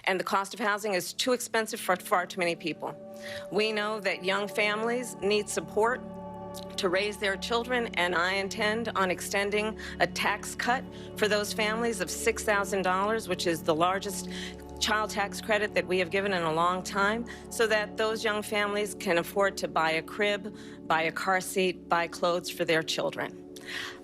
and the cost of housing is too expensive for far too many people. We know that young families need support to raise their children, and I intend on extending a tax cut for those families of $6,000, which is the largest child tax credit that we have given in a long time, so that those young families can afford to buy a crib, buy a car seat, buy clothes for their children.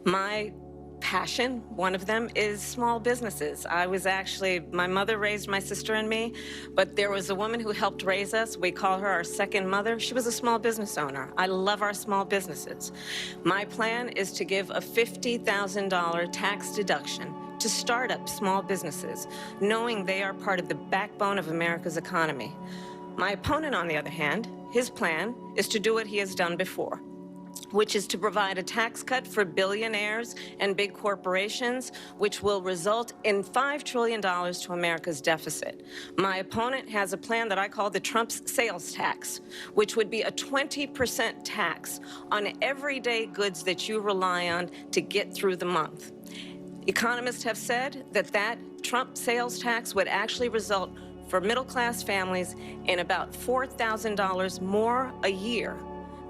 My passion, one of them, is small businesses. My mother raised my sister and me, but there was a woman who helped raise us. We call her our second mother. She was a small business owner. I love our small businesses. My plan is to give a $50,000 tax deduction to start up small businesses, knowing they are part of the backbone of America's economy. My opponent, on the other hand, his plan is to do what he has done before, which is to provide a tax cut for billionaires and big corporations, which will result in $5 trillion to America's deficit. My opponent has a plan that I call the Trump's sales tax, which would be a 20% tax on everyday goods that you rely on to get through the month. Economists have said that Trump sales tax would actually result for middle-class families in about $4,000 more a year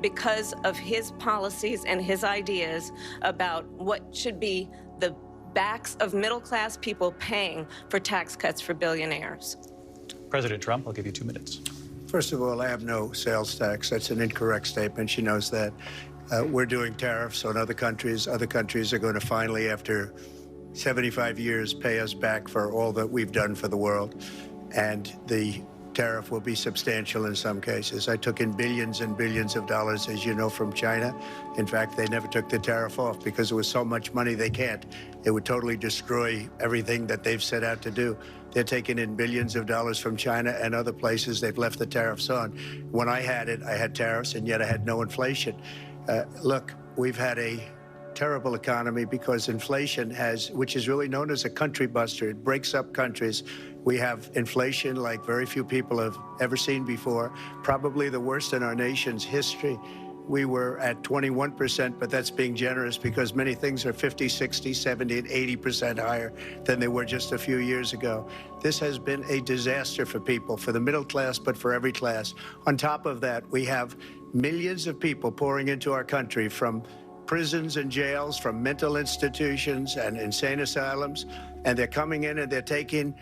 because of his policies and his ideas about what should be the backs of middle-class people paying for tax cuts for billionaires. President Trump, I'll give you 2 minutes. First of all, I have no sales tax. That's an incorrect statement. She knows that. We're doing tariffs on other countries. Other countries are going to finally, after 75 years, pay us back for all that we've done for the world. And the tariff will be substantial in some cases. I took in billions and billions of dollars, as you know, from China. In fact, they never took the tariff off because there was so much money they can't. It would totally destroy everything that they've set out to do. They're taking in billions of dollars from China and other places. They've left the tariffs on. When I had it, I had tariffs, and yet I had no inflation. Look, we've had a terrible economy because inflation which is really known as a country buster. It breaks up countries. We have inflation like very few people have ever seen before, probably the worst in our nation's history. We were at 21%, but that's being generous because many things are 50, 60, 70, and 80% higher than they were just a few years ago. This has been a disaster for people, for the middle class, but for every class. On top of that, we have millions of people pouring into our country from prisons and jails, from mental institutions and insane asylums, and they're coming in and they're taking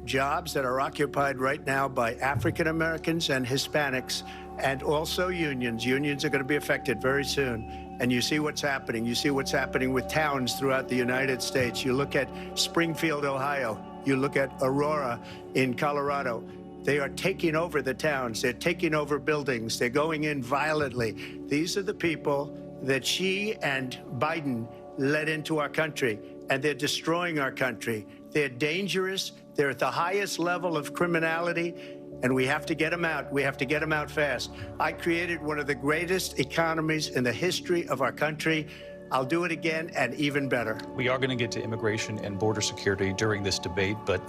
jobs that are occupied right now by African Americans and Hispanics, and also unions. Unions are going to be affected very soon. And you see what's happening. You see what's happening with towns throughout the United States. You look at Springfield, Ohio. You look at Aurora in Colorado. They are taking over the towns. They're taking over buildings. They're going in violently. These are the people that Xi and Biden led into our country, and they're destroying our country. They're dangerous. They're at the highest level of criminality, and we have to get them out. We have to get them out fast. I created one of the greatest economies in the history of our country. I'll do it again and even better. We are going to get to immigration and border security during this debate, but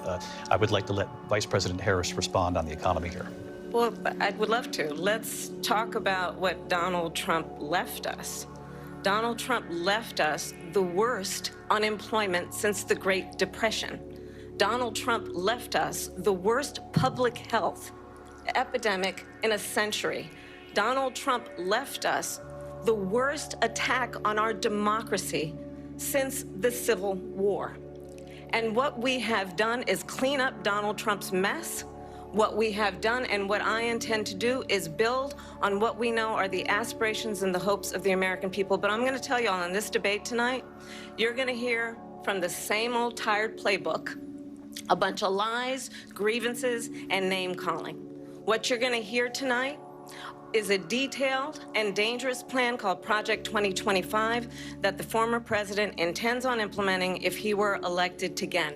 I would like to let Vice President Harris respond on the economy here. Well, I would love to. Let's talk about what Donald Trump left us. Donald Trump left us the worst unemployment since the Great Depression. Donald Trump left us the worst public health epidemic in a century. Donald Trump left us the worst attack on our democracy since the Civil War. And what we have done is clean up Donald Trump's mess. What we have done and what I intend to do is build on what we know are the aspirations and the hopes of the American people. But I'm going to tell you all in this debate tonight, you're going to hear from the same old tired playbook, a bunch of lies, grievances, and name-calling. What you're going to hear tonight is a detailed and dangerous plan called Project 2025 that the former president intends on implementing if he were elected again.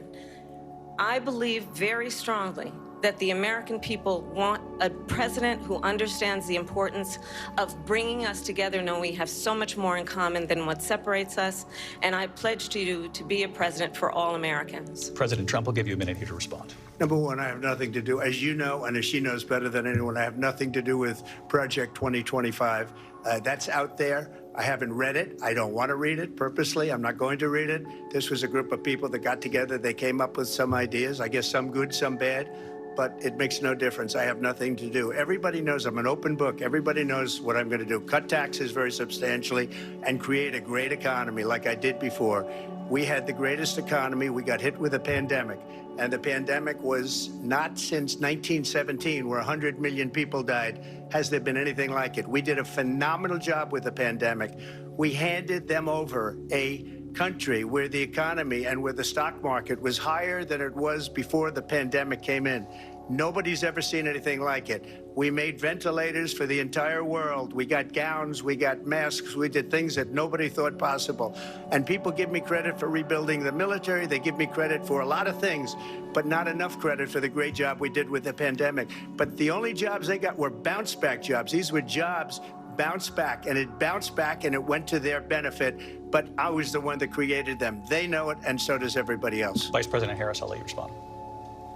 I believe very strongly that the American people want a president who understands the importance of bringing us together, knowing we have so much more in common than what separates us. And I pledge to you to be a president for all Americans. President Trump will give you a minute here to respond. Number one, I have nothing to do, as you know, and as she knows better than anyone, I have nothing to do with Project 2025. That's out there. I haven't read it. I don't want to read it purposely. I'm not going to read it. This was a group of people that got together. They came up with some ideas, I guess some good, some bad, but it makes no difference. I have nothing to do. Everybody knows I'm an open book. Everybody knows what I'm going to do. Cut taxes very substantially and create a great economy like I did before. We had the greatest economy. We got hit with a pandemic. And the pandemic was not since 1917, where 100 million people died, has there been anything like it. We did a phenomenal job with the pandemic. We handed them over a country where the economy and where the stock market was higher than it was before the pandemic came in. Nobody's ever seen anything like it. We made ventilators for the entire world. We got gowns, we got masks, we did things that nobody thought possible. And people give me credit for rebuilding the military. They give me credit for a lot of things, but not enough credit for the great job we did with the pandemic. But the only jobs they got were bounce back jobs. These were jobs bounce back, and it bounced back and it went to their benefit. But I was the one that created them. They know it, and so does everybody else. Vice President Harris, I'll let you respond.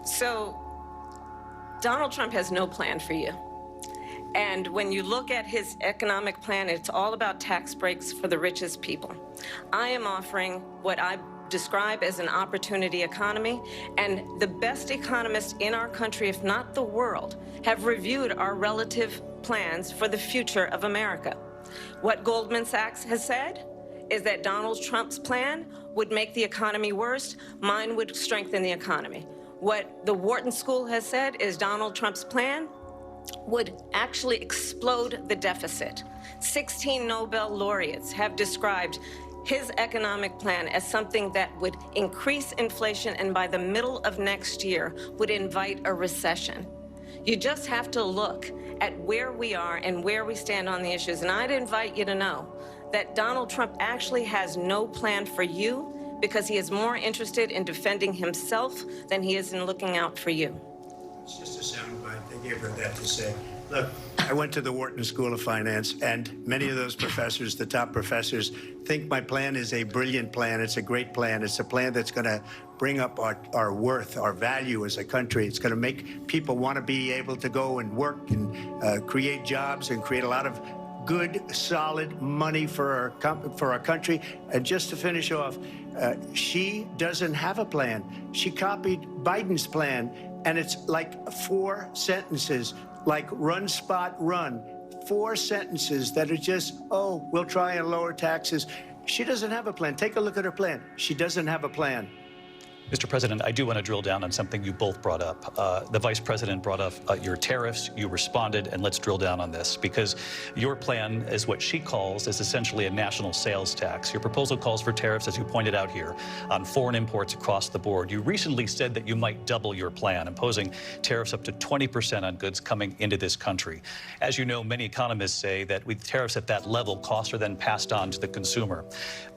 So Donald Trump has no plan for you. And when you look at his economic plan, it's all about tax breaks for the richest people. I am offering what I describe as an opportunity economy, and the best economists in our country, if not the world, have reviewed our relative plans for the future of America. What Goldman Sachs has said is that Donald Trump's plan would make the economy worse. Mine would strengthen the economy. What the Wharton School has said is Donald Trump's plan would actually explode the deficit. 16 Nobel laureates have described his economic plan as something that would increase inflation and by the middle of next year would invite a recession. You just have to look at where we are and where we stand on the issues. And I'd invite you to know that Donald Trump actually has no plan for you, because he is more interested in defending himself than he is in looking out for you. It's just a soundbite. They gave her that to say. Look, I went to the Wharton School of Finance, and many of those professors, the top professors, think my plan is a brilliant plan. It's a great plan. It's a plan that's going to bring up our worth, our value as a country. It's going to make people want to be able to go and work and create jobs and create a lot of good, solid money for our country. And just to finish off, she doesn't have a plan. She copied Biden's plan, and it's like 4 sentences, like run, spot, run. 4 sentences that are just, oh, we'll try and lower taxes. She doesn't have a plan. Take a look at her plan. She doesn't have a plan. Mr. President, I do want to drill down on something you both brought up. The Vice President brought up your tariffs. You responded, and let's drill down on this, because your plan is what she calls is essentially a national sales tax. Your proposal calls for tariffs, as you pointed out here, on foreign imports across the board. You recently said that you might double your plan, imposing tariffs up to 20% on goods coming into this country. As you know, many economists say that with tariffs at that level, costs are then passed on to the consumer.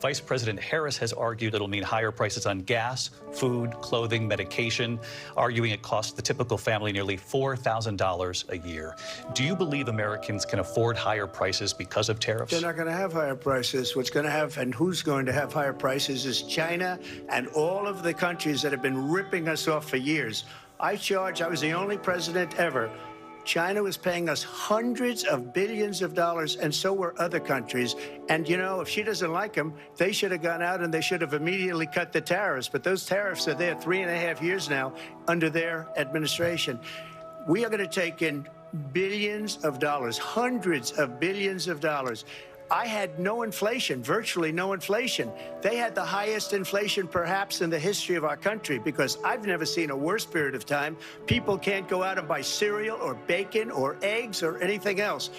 Vice President Harris has argued it'll mean higher prices on gas, food, clothing, medication, arguing it costs the typical family nearly $4,000 a year. Do you believe Americans can afford higher prices because of tariffs? They're not going to have higher prices. What's going to have, and who's going to have higher prices, is China and all of the countries that have been ripping us off for years. I was the only president ever. China was paying us hundreds of billions of dollars, and so were other countries. And, you know, if she doesn't like them, they should have gone out and they should have immediately cut the tariffs. But those tariffs are there 3.5 years now under their administration. We are going to take in billions of dollars, hundreds of billions of dollars. I had no inflation, virtually no inflation. They had the highest inflation perhaps in the history of our country, because I've never seen a worse period of time. People can't go out and buy cereal or bacon or eggs or anything else.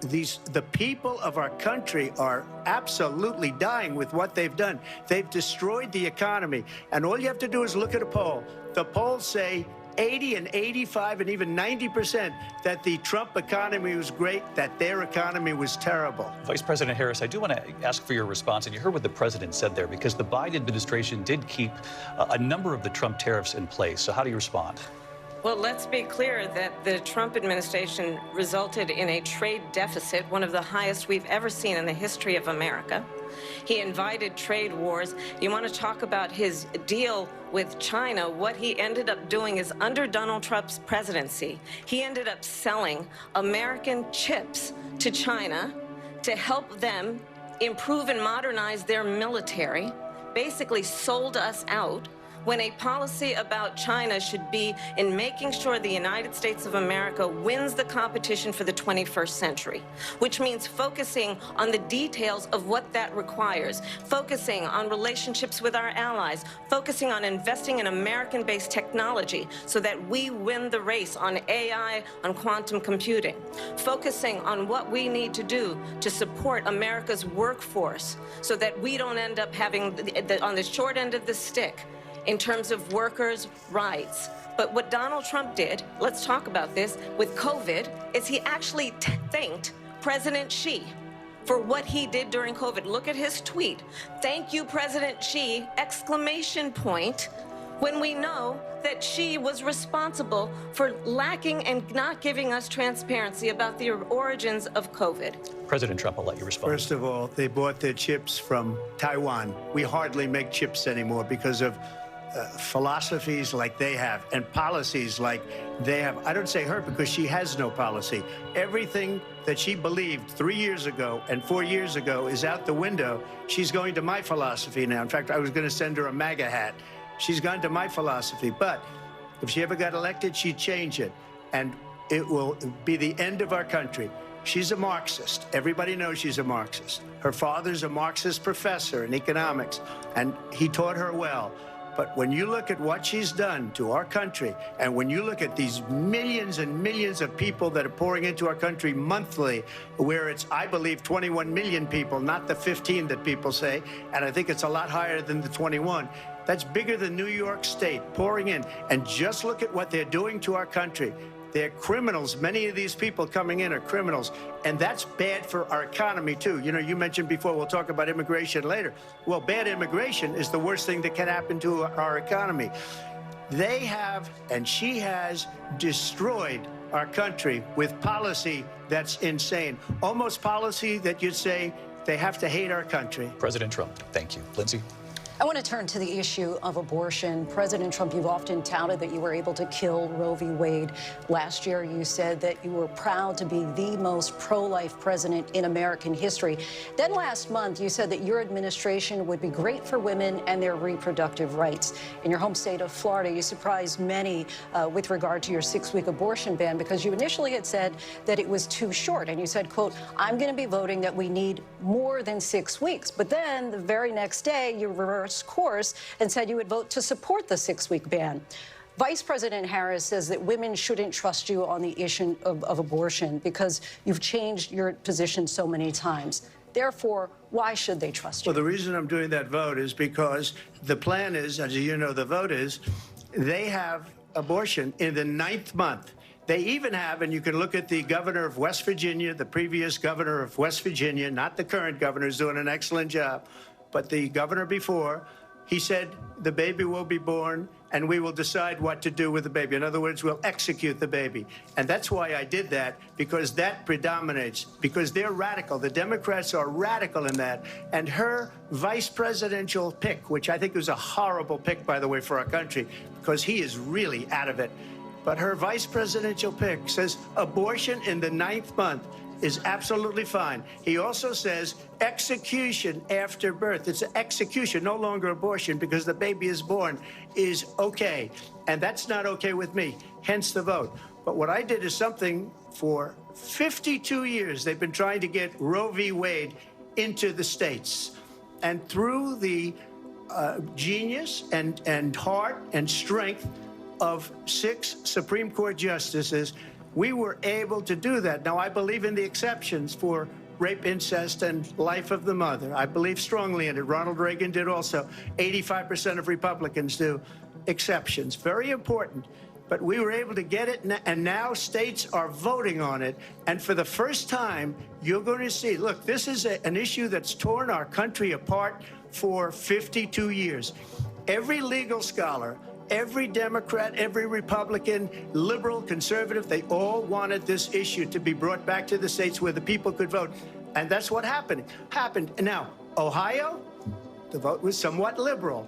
The people of our country are absolutely dying with what they've done. They've destroyed the economy. And all you have to do is look at a poll. The polls say 80 and 85 and even 90% that the Trump economy was great, that their economy was terrible. Vice President Harris, I do want to ask for your response, and you heard what the president said there, because the Biden administration did keep a number of the Trump tariffs in place. So how do you respond? Well, let's be clear that the Trump administration resulted in a trade deficit, one of the highest we've ever seen in the history of America. He invited trade wars. You want to talk about his deal with China? What he ended up doing is, under Donald Trump's presidency, he ended up selling American chips to China to help them improve and modernize their military, basically sold us out, when a policy about China should be in making sure the United States of America wins the competition for the 21st century, which means focusing on the details of what that requires, focusing on relationships with our allies, focusing on investing in American-based technology so that we win the race on AI, on quantum computing, focusing on what we need to do to support America's workforce so that we don't end up having, on the short end of the stick, in terms of workers' rights. But what Donald Trump did, let's talk about this, with COVID, is he actually thanked President Xi for what he did during COVID. Look at his tweet. Thank you, President Xi, exclamation point, when we know that Xi was responsible for lacking and not giving us transparency about the origins of COVID. President Trump, I'll let you respond. First of all, they bought their chips from Taiwan. We hardly make chips anymore because of philosophies like they have and policies like they have. I don't say her because she has no policy. Everything that she believed 3 years ago and 4 years ago is out the window. She's going to my philosophy now. In fact, I was going to send her a MAGA hat. She's gone to my philosophy. But if she ever got elected, she'd change it. And it will be the end of our country. She's a Marxist. Everybody knows she's a Marxist. Her father's a Marxist professor in economics, and he taught her well. But when you look at what she's done to our country, and when you look at these millions and millions of people that are pouring into our country monthly, where it's, I believe, 21 million people, not the 15 that people say, and I think it's a lot higher than the 21. That's bigger than New York State pouring in. And just look at what they're doing to our country. They're criminals. Many of these people coming in are criminals. And that's bad for our economy, too. You know, you mentioned before, we'll talk about immigration later. Well, bad immigration is the worst thing that can happen to our economy. They have, and she has, destroyed our country with policy that's insane. Almost policy that you'd say they have to hate our country. President Trump, thank you. Lindsay? I want to turn to the issue of abortion. President Trump, you've often touted that you were able to kill Roe v. Wade. Last year, you said that you were proud to be the most pro-life president in American history. Then last month, you said that your administration would be great for women and their reproductive rights. In your home state of Florida, you surprised many with regard to your 6-week abortion ban because you initially had said that it was too short. And you said, quote, I'm going to be voting that we need more than 6 weeks. But then the very next day, you reversed course and said you would vote to support the 6-week ban. Vice President Harris says that women shouldn't trust you on the issue of abortion because you've changed your position so many times. Therefore, why should they trust you? Well, the reason I'm doing that vote is because the plan is, as you know, the vote is, they have abortion in the 9th month. They even have, and you can look at the governor of West Virginia, the previous governor of West Virginia, not the current governor, is doing an excellent job, but the governor before, he said the baby will be born and we will decide what to do with the baby. In other words, we'll execute the baby. And that's why I did that, because that predominates, because they're radical. The Democrats are radical in that. And her vice presidential pick, which I think was a horrible pick, by the way, for our country, because he is really out of it. But her vice presidential pick says abortion in the 9th month is absolutely fine. He also says execution after birth. It's execution, no longer abortion, because the baby is born, is okay. And that's not okay with me, hence the vote. But what I did is something for 52 years. They've been trying to get Roe v. Wade into the states. And through the genius and heart and strength of 6 Supreme Court justices, we were able to do that. Now, I believe in the exceptions for rape, incest, and life of the mother. I believe strongly in it. Ronald Reagan did also. 85% of Republicans do. Exceptions, very important. But we were able to get it, and now states are voting on it. And for the first time, you're going to see, look, this is an issue that's torn our country apart for 52 years. Every legal scholar, every Democrat, every Republican, liberal, conservative, they all wanted this issue to be brought back to the states where the people could vote. And that's what happened. Now, Ohio, the vote was somewhat liberal.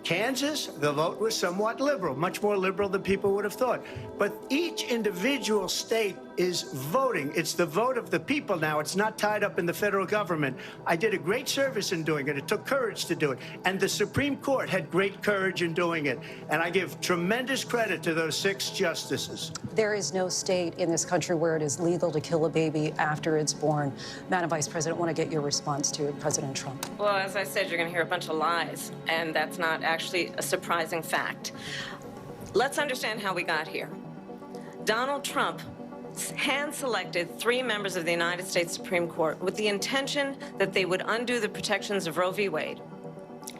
Kansas, the vote was somewhat liberal, much more liberal than people would have thought. But each individual state is voting. It's the vote of the people now. It's not tied up in the federal government. I did a great service in doing it. It took courage to do it. And the Supreme Court had great courage in doing it. And I give tremendous credit to those 6 justices. There is no state in this country where it is legal to kill a baby after it's born. Madam Vice President, I want to get your response to President Trump. Well, as I said, you're going to hear a bunch of lies, and that's not actually a surprising fact. Let's understand how we got here. Donald Trump hand-selected 3 members of the United States Supreme Court with the intention that they would undo the protections of Roe v. Wade.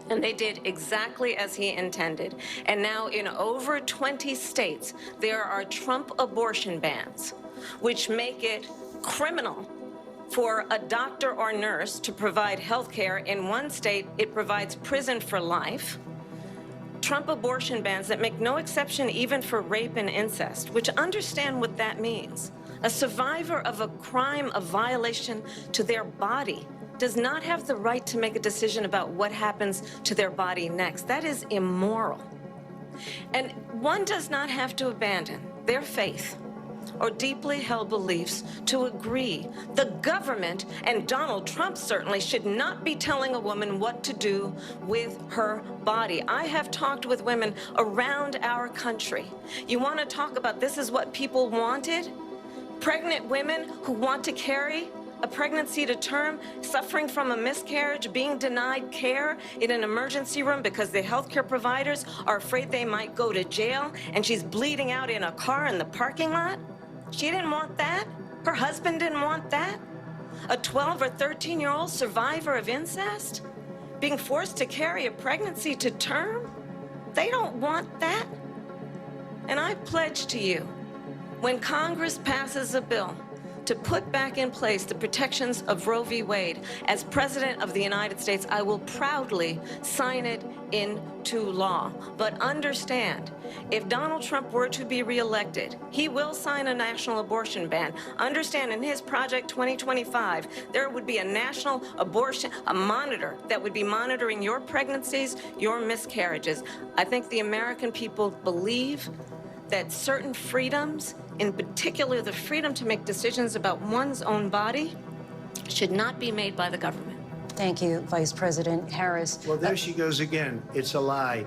And they did exactly as he intended. And now in over 20 states, there are Trump abortion bans, which make it criminal for a doctor or nurse to provide health care. In one state, it provides prison for life. Trump abortion bans that make no exception even for rape and incest, which understand what that means. A survivor of a crime of violation to their body does not have the right to make a decision about what happens to their body next. That is immoral. And one does not have to abandon their faith or deeply held beliefs to agree. The government, and Donald Trump certainly, should not be telling a woman what to do with her body. I have talked with women around our country. You want to talk about this is what people wanted? Pregnant women who want to carry a pregnancy to term, suffering from a miscarriage, being denied care in an emergency room because the healthcare providers are afraid they might go to jail, and she's bleeding out in a car in the parking lot. She didn't want that. Her husband didn't want that. A 12 or 13-year-old survivor of incest being forced to carry a pregnancy to term. They don't want that. And I pledge to you, when Congress passes a bill to put back in place the protections of Roe v. Wade, as President of the United States, I will proudly sign it into law. But understand, if Donald Trump were to be reelected, he will sign a national abortion ban. Understand, in his Project 2025, there would be a national abortion, a monitor that would be monitoring your pregnancies, your miscarriages. I think the American people believe that certain freedoms, in particular the freedom to make decisions about one's own body, should not be made by the government. Thank you, Vice President Harris. Well, there she goes again. It's a lie.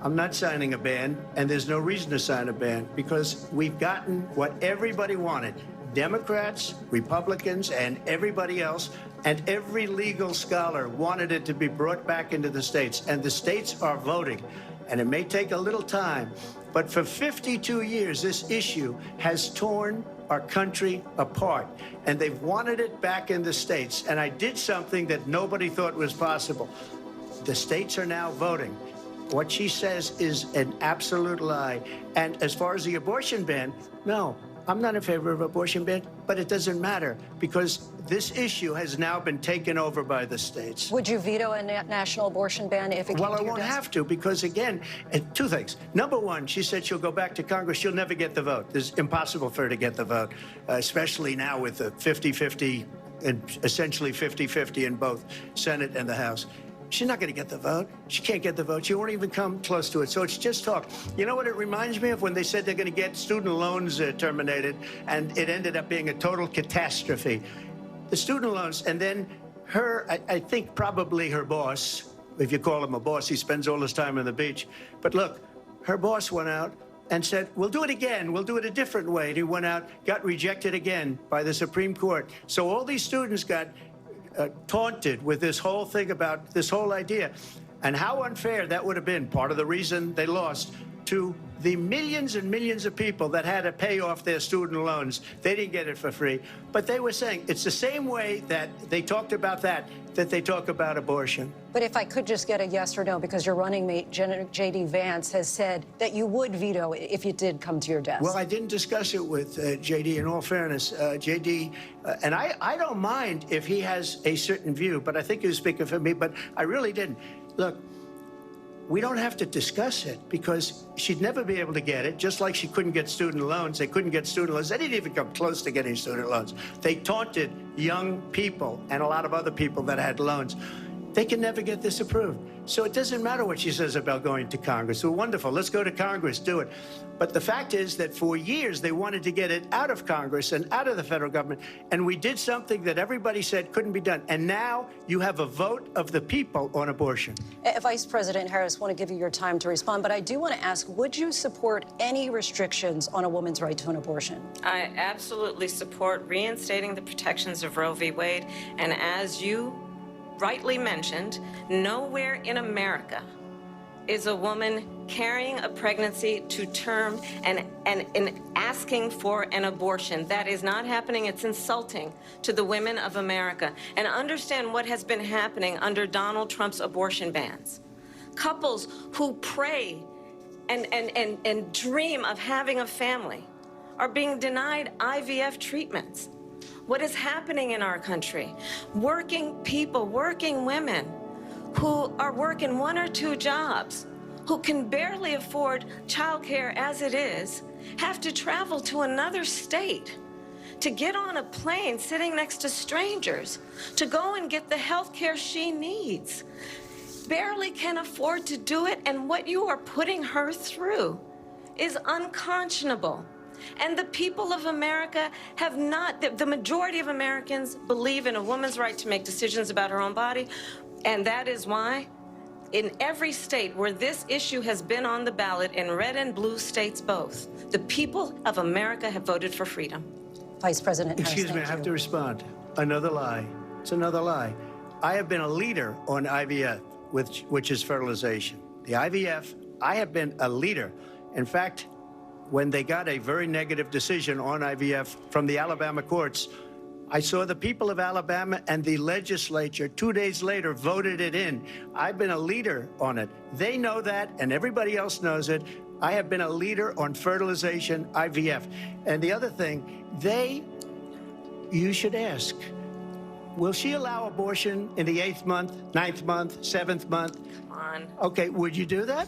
I'm not signing a ban, and there's no reason to sign a ban, because we've gotten what everybody wanted. Democrats, Republicans, and everybody else, and every legal scholar wanted it to be brought back into the states, and the states are voting. And it may take a little time, but for 52 years, this issue has torn our country apart, and they've wanted it back in the states. And I did something that nobody thought was possible. The states are now voting. What she says is an absolute lie. And as far as the abortion ban, no, I'm not in favor of abortion ban, but it doesn't matter, because this issue has now been taken over by the states. Would you veto a national abortion ban if it came to your desk? Well, I won't have to, because again, 2 things. Number one, she said she'll go back to Congress. She'll never get the vote. It's impossible for her to get the vote, especially now with the 50-50 and essentially 50-50 in both Senate and the House. She's not going to get the vote. She can't get the vote. She won't even come close to it. So it's just talk. You know what it reminds me of? When they said they're going to get student loans terminated, and it ended up being a total catastrophe. The student loans, and then her, I think probably her boss, if you call him a boss, he spends all his time on the beach. But look, her boss went out and said, we'll do it again. We'll do it a different way. And he went out, got rejected again by the Supreme Court. So all these students got taunted with this whole thing about this whole idea. And how unfair that would have been, part of the reason they lost, to the millions and millions of people that had to pay off their student loans. They didn't get it for free. But they were saying it's the same way that they talked about that they talk about abortion. But if I could just get a yes or no, because your running mate, J.D. Vance, has said that you would veto it if it did come to your desk. Well, I didn't discuss it with J.D. in all fairness. J.D., and I don't mind if he has a certain view, but I think he was speaking for me, but I really didn't. Look, we don't have to discuss it, because she'd never be able to get it, just like she couldn't get student loans. They couldn't get student loans. They didn't even come close to getting student loans. They taunted young people and a lot of other people that had loans. they can never get this approved. So it doesn't matter what she says about going to Congress. Well, wonderful, let's go to Congress, do it. But the fact is that for years they wanted to get it out of Congress and out of the federal government, and we did something that everybody said couldn't be done. And now you have a vote of the people on abortion. Vice President Harris, I want to give you your time to respond, but I do want to ask, would you support any restrictions on a woman's right to an abortion? I absolutely support reinstating the protections of Roe v. Wade, and as you rightly mentioned, nowhere in America is a woman carrying a pregnancy to term and asking for an abortion. That is not happening. It's insulting to the women of America. And understand what has been happening under Donald Trump's abortion bans. Couples who pray and dream of having a family are being denied IVF treatments. What is happening in our country? Working people, working women who are working 1 or 2 jobs, who can barely afford childcare as it is, have to travel to another state to get on a plane sitting next to strangers to go and get the health care she needs. Barely can afford to do it, and what you are putting her through is unconscionable. And the people of America have not, the majority of Americans believe in a woman's right to make decisions about her own body. And that is why in every state where this issue has been on the ballot, in red and blue states both, the people of America have voted for freedom. Vice President Harris, Excuse me, I have to respond. Another lie. It's another lie. I have been a leader on IVF, which is fertilization. The IVF, I have been a leader. In fact, when they got a very negative decision on IVF from the Alabama courts, I saw the people of Alabama and the legislature 2 days later voted it in. I've been a leader on it. They know that, and everybody else knows it. I have been a leader on fertilization, IVF. And the other thing, you should ask, will she allow abortion in the 8th month, 9th month, 7th month? Come on. Okay, would you do that?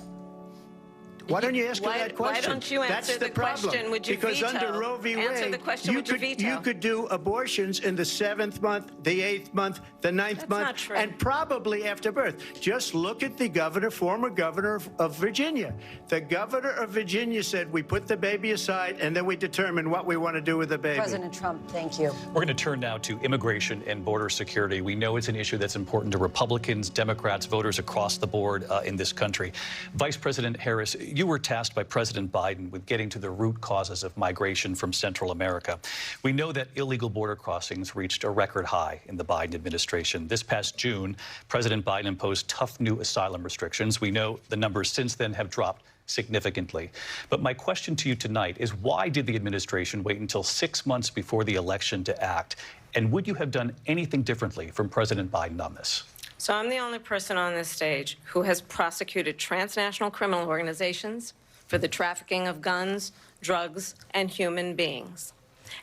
Why don't you ask her that question? Why don't you answer the question? Would you because veto? Under Roe v. Wade, Answer the question, would you veto? you could do abortions in the 7th month, the 8th month, the 9th month, not true. and probably after birth. Just look at the former governor of Virginia. The governor of Virginia said, we put the baby aside and then we determine what we want to do with the baby. President Trump, thank you. We're going to turn now to immigration and border security. We know it's an issue that's important to Republicans, Democrats, voters across the board in this country. Vice President Harris, you were tasked by President Biden with getting to the root causes of migration from Central America. We know that illegal border crossings reached a record high in the Biden administration. This past June, President Biden imposed tough new asylum restrictions. We know the numbers since then have dropped significantly. But my question to you tonight is, why did the administration wait until 6 months before the election to act? And would you have done anything differently from President Biden on this? So I'm the only person on this stage who has prosecuted transnational criminal organizations for the trafficking of guns, drugs, and human beings.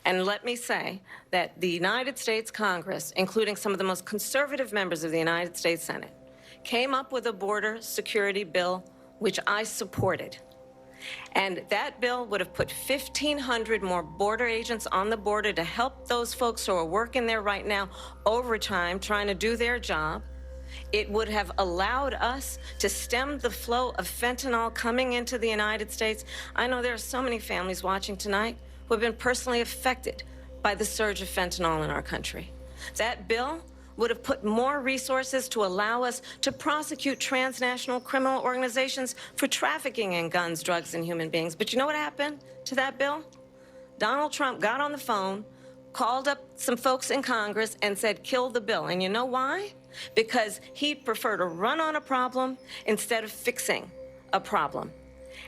And let me say that the United States Congress, including some of the most conservative members of the United States Senate, came up with a border security bill which I supported. And that bill would have put 1,500 more border agents on the border to help those folks who are working there right now overtime trying to do their job. It would have allowed us to stem the flow of fentanyl coming into the United States. I know there are so many families watching tonight who have been personally affected by the surge of fentanyl in our country. That bill would have put more resources to allow us to prosecute transnational criminal organizations for trafficking in guns, drugs, and human beings. But you know what happened to that bill? Donald Trump got on the phone, called up some folks in Congress, and said, kill the bill. And you know why? Because he'd prefer to run on a problem instead of fixing a problem.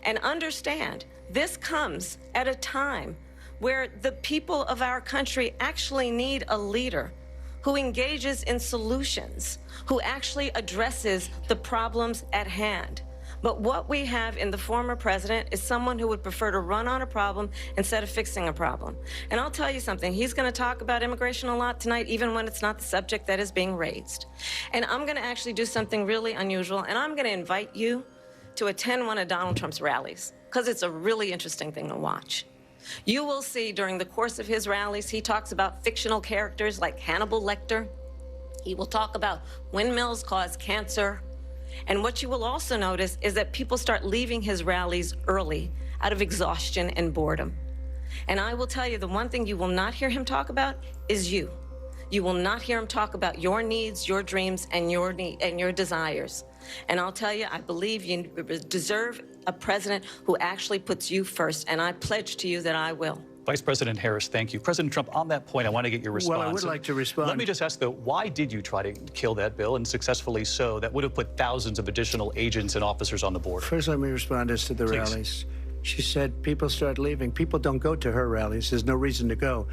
And understand, this comes at a time where the people of our country actually need a leader who engages in solutions, who actually addresses the problems at hand. But what we have in the former president is someone who would prefer to run on a problem instead of fixing a problem. And I'll tell you something, he's going to talk about immigration a lot tonight, even when it's not the subject that is being raised. And I'm going to actually do something really unusual, and I'm going to invite you to attend one of Donald Trump's rallies, because it's a really interesting thing to watch. You will see during the course of his rallies, he talks about fictional characters like Hannibal Lecter, He will talk about windmills cause cancer. And what you will also notice is that people start leaving his rallies early out of exhaustion and boredom. And I will tell you, the one thing you will not hear him talk about is you. You will not hear him talk about your needs, your dreams, and your desires. And I'll tell you, I believe you deserve a president who actually puts you first, and I pledge to you that I will. Vice President Harris, thank you. President Trump, on that point, I want to get your response. Well, I would like to respond. Let me just ask, though, why did you try to kill that bill, and successfully so? That would have put thousands of additional agents and officers on the border. First, let me respond as to the rallies. She said people start leaving. People don't go to her rallies. There's no reason to go.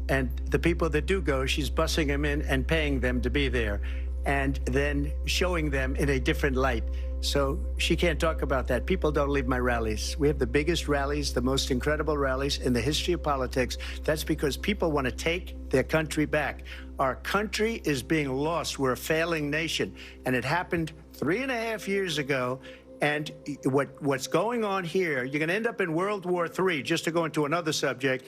And the people that do go, she's bussing them in and paying them to be there, and then showing them in a different light. So she can't talk about that. People don't leave my rallies. We have the biggest rallies, the most incredible rallies in the history of politics. That's because people want to take their country back. Our country is being lost. We're a failing nation. And it happened 3.5 years ago. And what's going on here, you're going to end up in World War III, just to go into another subject.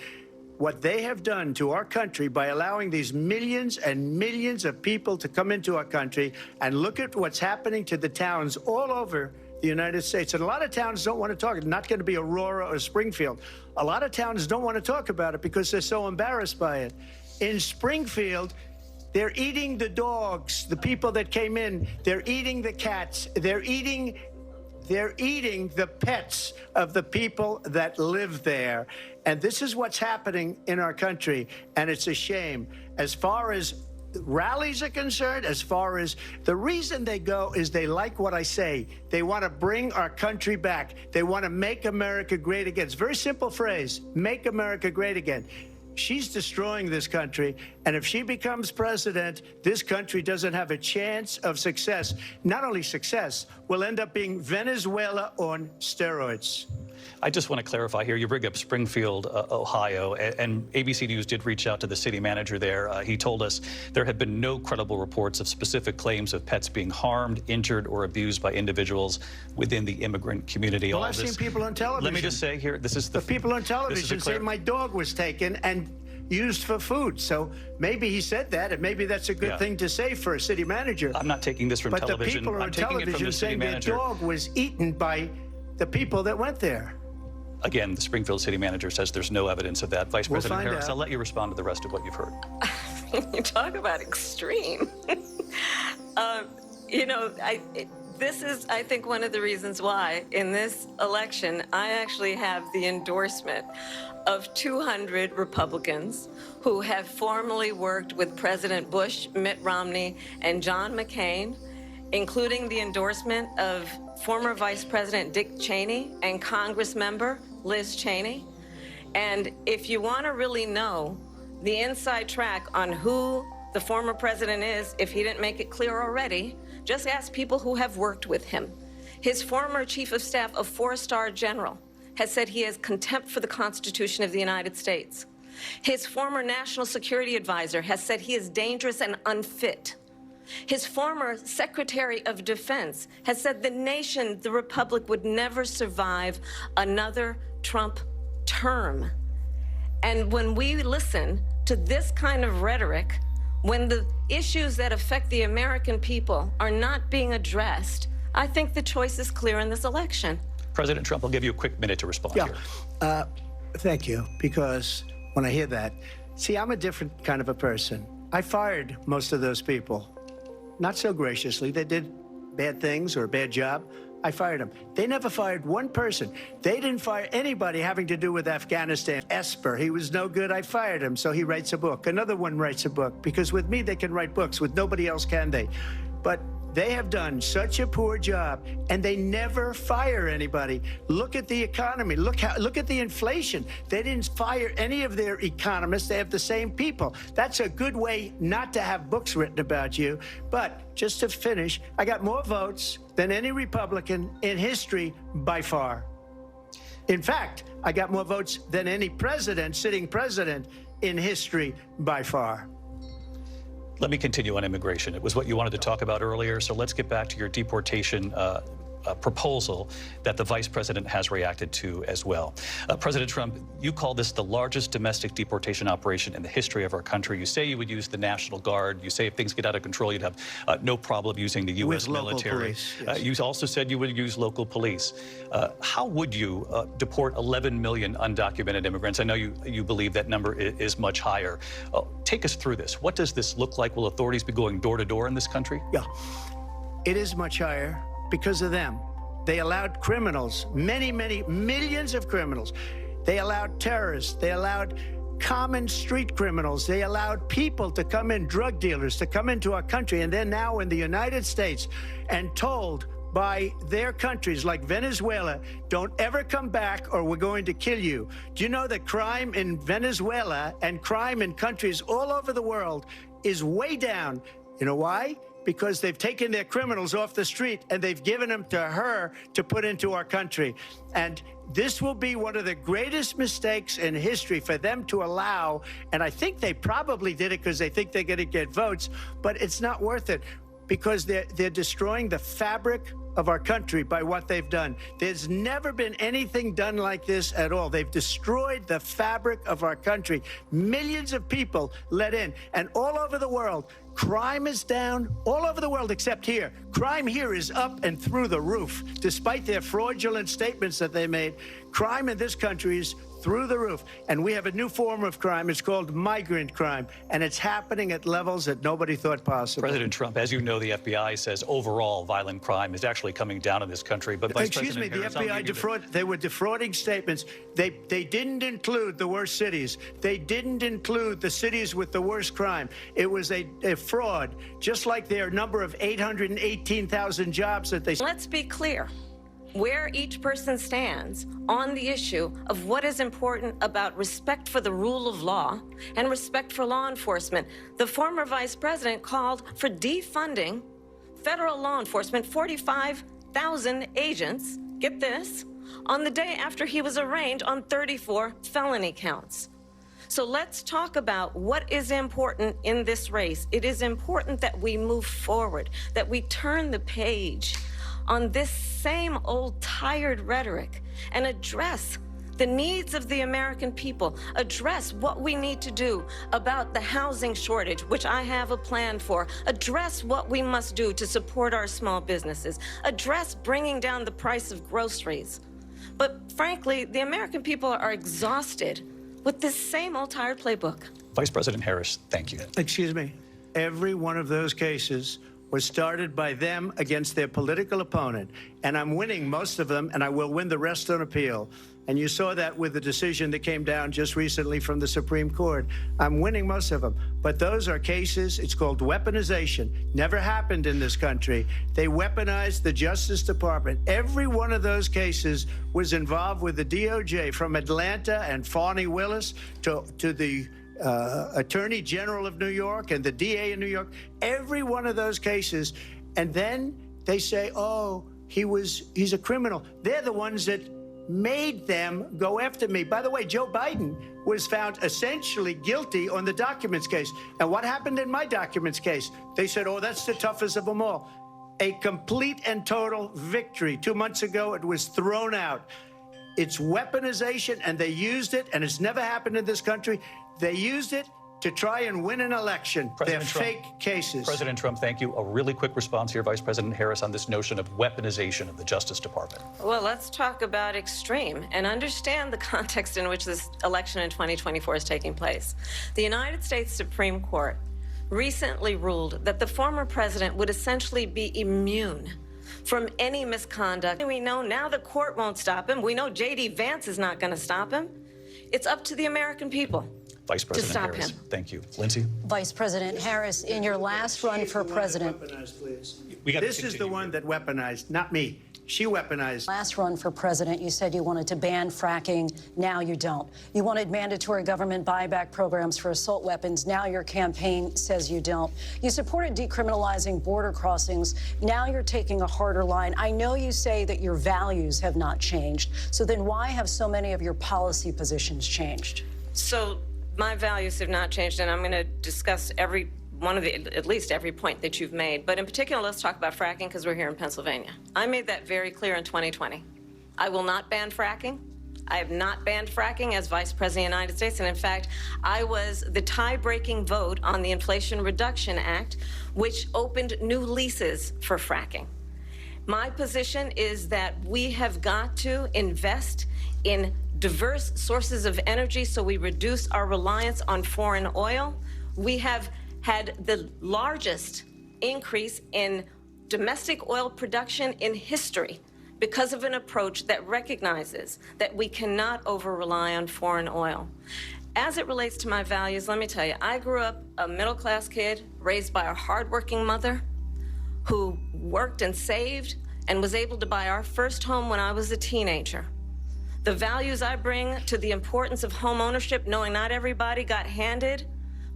What they have done to our country by allowing these millions and millions of people to come into our country, and look at what's happening to the towns all over the United States. And a lot of towns don't want to talk. It's not going to be Aurora or Springfield. A lot of towns don't want to talk about it because they're so embarrassed by it. In Springfield, they're eating the dogs, the people that came in. They're eating the cats. They're eating the pets of the people that live there. And this is what's happening in our country, and it's a shame. As far as rallies are concerned, as far as the reason they go is they like what I say. They want to bring our country back. They want to make America great again. It's a very simple phrase, make America great again. She's destroying this country, and if she becomes president, this country doesn't have a chance of success. Not only success, we'll end up being Venezuela on steroids. I just want to clarify here. You bring up Springfield, Ohio, and ABC News did reach out to the city manager there. He told us there have been no credible reports of specific claims of pets being harmed, injured, or abused by individuals within the immigrant community. Well, I've seen people on television. Let me just say here, this is the people on television say my dog was taken and used for food. So maybe he said that, and maybe that's a good thing to say for a city manager. I'm not taking this from but television. But the people on television saying their dog was eaten by the people that went there. Again, the Springfield city manager says there's no evidence of that. Vice President Harris, out. I'll let you respond to the rest of what you've heard. You talk about extreme. This is, I think, one of the reasons why in this election, I actually have the endorsement of 200 Republicans who have formerly worked with President Bush, Mitt Romney, and John McCain, including the endorsement of former Vice President Dick Cheney and Congress member Liz Cheney. And if you want to really know the inside track on who the former president is, if he didn't make it clear already, just ask people who have worked with him. His former chief of staff, a 4-star general, has said he has contempt for the Constitution of the United States. His former national security advisor has said he is dangerous and unfit. His former Secretary of Defense has said the nation, the Republic, would never survive another Trump term. And when we listen to this kind of rhetoric, when the issues that affect the American people are not being addressed, I think the choice is clear in this election. President Trump, I'll give you a quick minute to respond here. Thank you, because when I hear that, see, I'm a different kind of a person. I fired most of those people. Not so graciously. They did bad things or a bad job. I fired them. They never fired one person. They didn't fire anybody having to do with Afghanistan. Esper, he was no good. I fired him, so he writes a book. Another one writes a book, because with me, they can write books. With nobody else can they. But they have done such a poor job, and they never fire anybody. Look at the economy. Look at the inflation. They didn't fire any of their economists. They have the same people. That's a good way not to have books written about you. But just to finish, I got more votes than any Republican in history by far. In fact, I got more votes than any president, sitting president, in history by far. Let me continue on immigration. It was what you wanted to talk about earlier, so let's get back to your deportation proposal that the vice president has reacted to as well. President Trump, you call this the largest domestic deportation operation in the history of our country. You say you would use the National Guard. You say if things get out of control, you'd have no problem using the U.S. military. Police, yes. You also said you would use local police. How would you deport 11 million undocumented immigrants? I know you believe that number is much higher. Take us through this. What does this look like? Will authorities be going door to door in this country? Yeah, it is much higher because of them. They allowed criminals, many millions of criminals. They allowed terrorists. They allowed common street criminals. They allowed people to come in, drug dealers, to come into our country, and they're now in the United States and told by their countries like Venezuela, don't ever come back or we're going to kill you. Do you know that crime in Venezuela and crime in countries all over the world is way down? You know why? Because they've taken their criminals off the street and they've given them to her to put into our country. And this will be one of the greatest mistakes in history for them to allow. And I think they probably did it because they think they're going to get votes, but it's not worth it because they're destroying the fabric of our country by what they've done. There's never been anything done like this at all. They've destroyed the fabric of our country. Millions of people let in, and all over the world, crime is down all over the world except here. Crime here is up and through the roof. Despite their fraudulent statements that they made, crime in this country is through the roof. And we have a new form of crime. It's called migrant crime, and it's happening at levels that nobody thought possible. President Trump, as you know, the FBI says overall violent crime is actually coming down in this country. But Vice Excuse me, President the Harris, FBI they were defrauding statements. They didn't include the worst cities. They didn't include the cities with the worst crime. It was a fraud, just like their number of 818,000 jobs that they... Let's be clear where each person stands on the issue of what is important about respect for the rule of law and respect for law enforcement. The former vice president called for defunding federal law enforcement, 45,000 agents, get this, on the day after he was arraigned on 34 felony counts. So let's talk about what is important in this race. It is important that we move forward, that we turn the page on this same old tired rhetoric and address the needs of the American people, address what we need to do about the housing shortage, which I have a plan for, address what we must do to support our small businesses, address bringing down the price of groceries. But frankly, the American people are exhausted with this same old tired playbook. Vice President Harris, thank you. Excuse me. Every one of those cases was started by them against their political opponent. And I'm winning most of them, and I will win the rest on appeal. And you saw that with the decision that came down just recently from the Supreme Court. I'm winning most of them. But those are cases, it's called weaponization. Never happened in this country. They weaponized the Justice Department. Every one of those cases was involved with the DOJ, from Atlanta and Fani Willis to the Attorney General of New York and the DA in New York, every one of those cases. And then they say, oh, he's a criminal. They're the ones that made them go after me. By the way, Joe Biden was found essentially guilty on the documents case. And what happened in my documents case? They said, oh, that's the toughest of them all. A complete and total victory. 2 months ago, it was thrown out. It's weaponization, and they used it, and it's never happened in this country. They used it to try and win an election. They're fake cases. President Trump, thank you. A really quick response here, Vice President Harris, on this notion of weaponization of the Justice Department. Well, let's talk about extreme and understand the context in which this election in 2024 is taking place. The United States Supreme Court recently ruled that the former president would essentially be immune from any misconduct. We know now the court won't stop him. We know J.D. Vance is not going to stop him. It's up to the American people. Vice President stop Harris, him. Thank you. Lindsay? Vice President Harris, in your last run for president. This is the one that weaponized, not me. She weaponized. Last run for president, you said you wanted to ban fracking. Now you don't. You wanted mandatory government buyback programs for assault weapons. Now your campaign says you don't. You supported decriminalizing border crossings. Now you're taking a harder line. I know you say that your values have not changed. So then why have so many of your policy positions changed? So my values have not changed, and I'm going to discuss every at least every point that you've made. But in particular, let's talk about fracking because we're here in Pennsylvania. I made that very clear in 2020. I will not ban fracking. I have not banned fracking as Vice President of the United States. And in fact, I was the tie-breaking vote on the Inflation Reduction Act, which opened new leases for fracking. My position is that we have got to invest in diverse sources of energy so we reduce our reliance on foreign oil. We have had the largest increase in domestic oil production in history because of an approach that recognizes that we cannot over-rely on foreign oil. As it relates to my values, let me tell you, I grew up a middle-class kid raised by a hardworking mother who worked and saved and was able to buy our first home when I was a teenager. The values I bring to the importance of home ownership, knowing not everybody got handed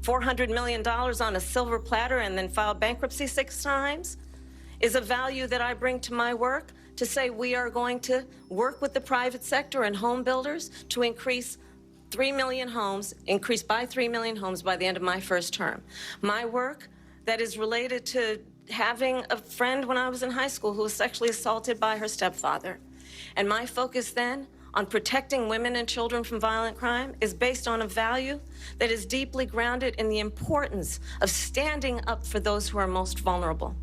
$400 million on a silver platter and then filed bankruptcy 6 times, is a value that I bring to my work to say we are going to work with the private sector and home builders to increase 3 million homes, increase by 3 million homes by the end of my first term. My work that is related to having a friend when I was in high school who was sexually assaulted by her stepfather. And my focus then on protecting women and children from violent crime is based on a value that is deeply grounded in the importance of standing up for those who are most vulnerable.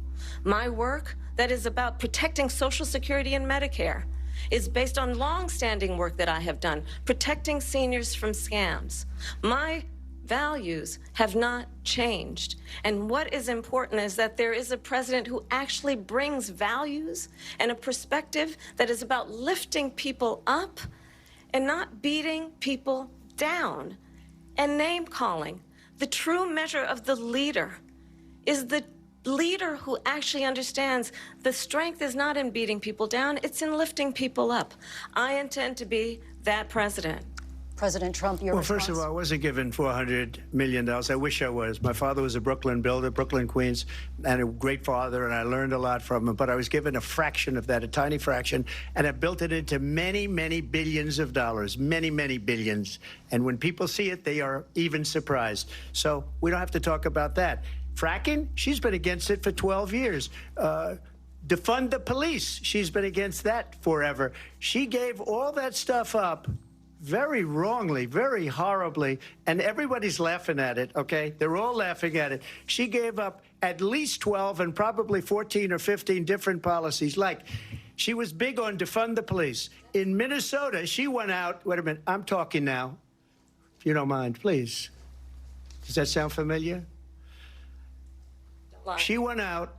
My work that is about protecting Social Security and Medicare is based on long-standing work that I have done, protecting seniors from scams. My values have not changed. And what is important is that there is a president who actually brings values and a perspective that is about lifting people up and not beating people down and name-calling. The true measure of the leader is the leader who actually understands the strength is not in beating people down, it's in lifting people up. I intend to be that president. President Trump, your response? First of all, I wasn't given $400 million. I wish I was. My father was a Brooklyn builder, Brooklyn, Queens, and a great father, and I learned a lot from him. But I was given a fraction of that, a tiny fraction, and I built it into many, many billions of dollars, many, many billions. And when people see it, they are even surprised. So we don't have to talk about that. Fracking, she's been against it for 12 years. Defund the police, she's been against that forever. She gave all that stuff up very wrongly, very horribly, and everybody's laughing at it, okay? They're all laughing at it. She gave up at least 12 and probably 14 or 15 different policies. Like, she was big on defund the police. In Minnesota, she went out, wait a minute, I'm talking now, if you don't mind, please. Does that sound familiar? She went out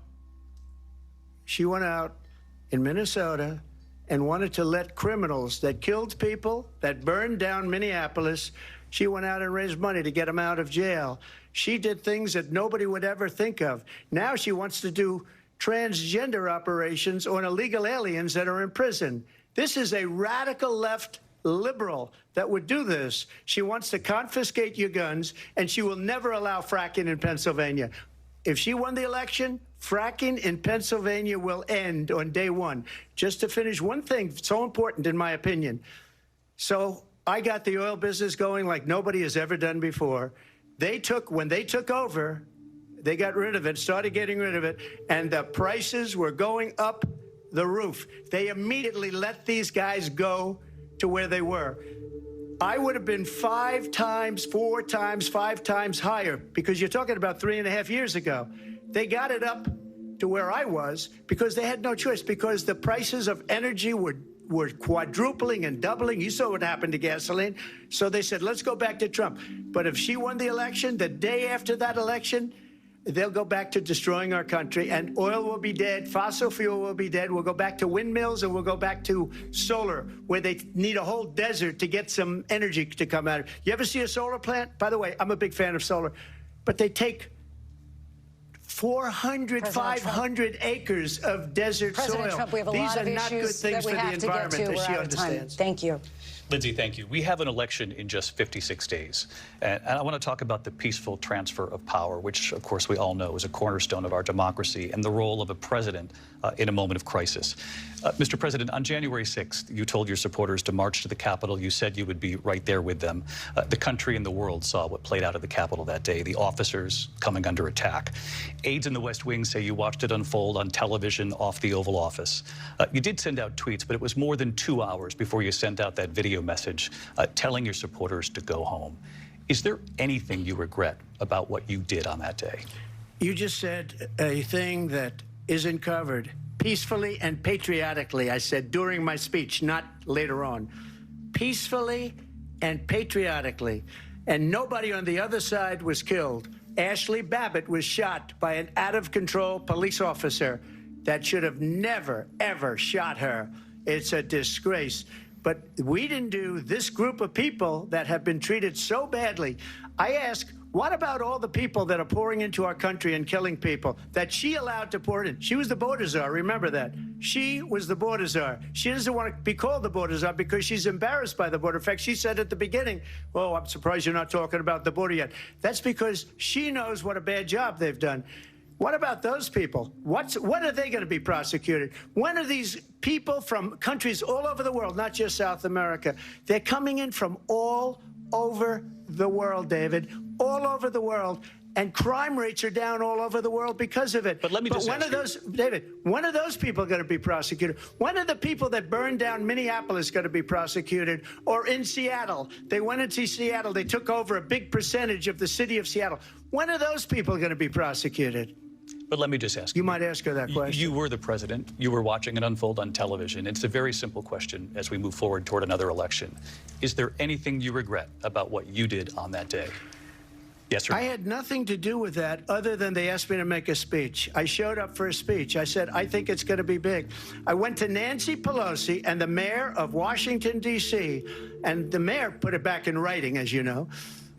in Minnesota and wanted to let criminals that killed people, that burned down Minneapolis, she went out and raised money to get them out of jail. She did things that nobody would ever think of. Now she wants to do transgender operations on illegal aliens that are in prison. This is a radical left liberal that would do this. She wants to confiscate your guns, and she will never allow fracking in Pennsylvania. If she won the election, fracking in Pennsylvania will end on day one. Just to finish, one thing so important in my opinion. So I got the oil business going like nobody has ever done before. When they took over, they got rid of it, started getting rid of it, and the prices were going up the roof. They immediately let these guys go to where they were. I would have been 5 times, 4 times, 5 times higher, because you're talking about 3.5 years ago. They got it up to where I was because they had no choice, because the prices of energy were quadrupling and doubling. You saw what happened to gasoline. So they said, let's go back to Trump. But if she won the election, the day after that election, they'll go back to destroying our country, and oil will be dead, fossil fuel will be dead, we'll go back to windmills, and we'll go back to solar, where they need a whole desert to get some energy to come out of it. You ever see a solar plant? By the way, I'm a big fan of solar, but they take 400, 500 acres of desert President soil. Trump, we have a These lot are of not good issues things that we for the have to get environment, to. as We're she out of time. understands. Thank you. Lindsay, thank you. We have an election in just 56 days. And I want to talk about the peaceful transfer of power, which, of course, we all know is a cornerstone of our democracy, and the role of a president in a moment of crisis. Mr. President, on January 6th, you told your supporters to march to the Capitol. You said you would be right there with them. The country and the world saw what played out at the Capitol that day, the officers coming under attack. Aides in the West Wing say you watched it unfold on television off the Oval Office. You did send out tweets, but it was more than 2 hours before you sent out that video message telling your supporters to go home. Is there anything you regret about what you did on that day? You just said a thing that isn't covered. Peacefully and patriotically, I said during my speech, not later on. Peacefully and patriotically. And nobody on the other side was killed. Ashley Babbitt was shot by an out-of-control police officer that should have never, ever shot her. It's a disgrace. But we didn't do this group of people that have been treated so badly. I ask, what about all the people that are pouring into our country and killing people that she allowed to pour in? She was the border czar, remember that. She was the border czar. She doesn't want to be called the border czar because she's embarrassed by the border. In fact, she said at the beginning, oh, I'm surprised you're not talking about the border yet. That's because she knows what a bad job they've done. What about those people? When are they going to be prosecuted? When are these people from countries all over the world, not just South America, they're coming in from all over the world, David, all over the world, and crime rates are down all over the world because of it. But let me just when ask are those, David, when are those people going to be prosecuted? When are the people that burned down Minneapolis going to be prosecuted? Or in Seattle, they went into Seattle, they took over a big percentage of the city of Seattle. When are those people going to be prosecuted? But let me just ask you. You might ask her that question. You were the president. You were watching it unfold on television. It's a very simple question as we move forward toward another election. Is there anything you regret about what you did on that day? Yes or no? I had nothing to do with that other than they asked me to make a speech. I showed up for a speech. I said, I think it's going to be big. I went to Nancy Pelosi and the mayor of Washington, D.C., and the mayor put it back in writing, as you know.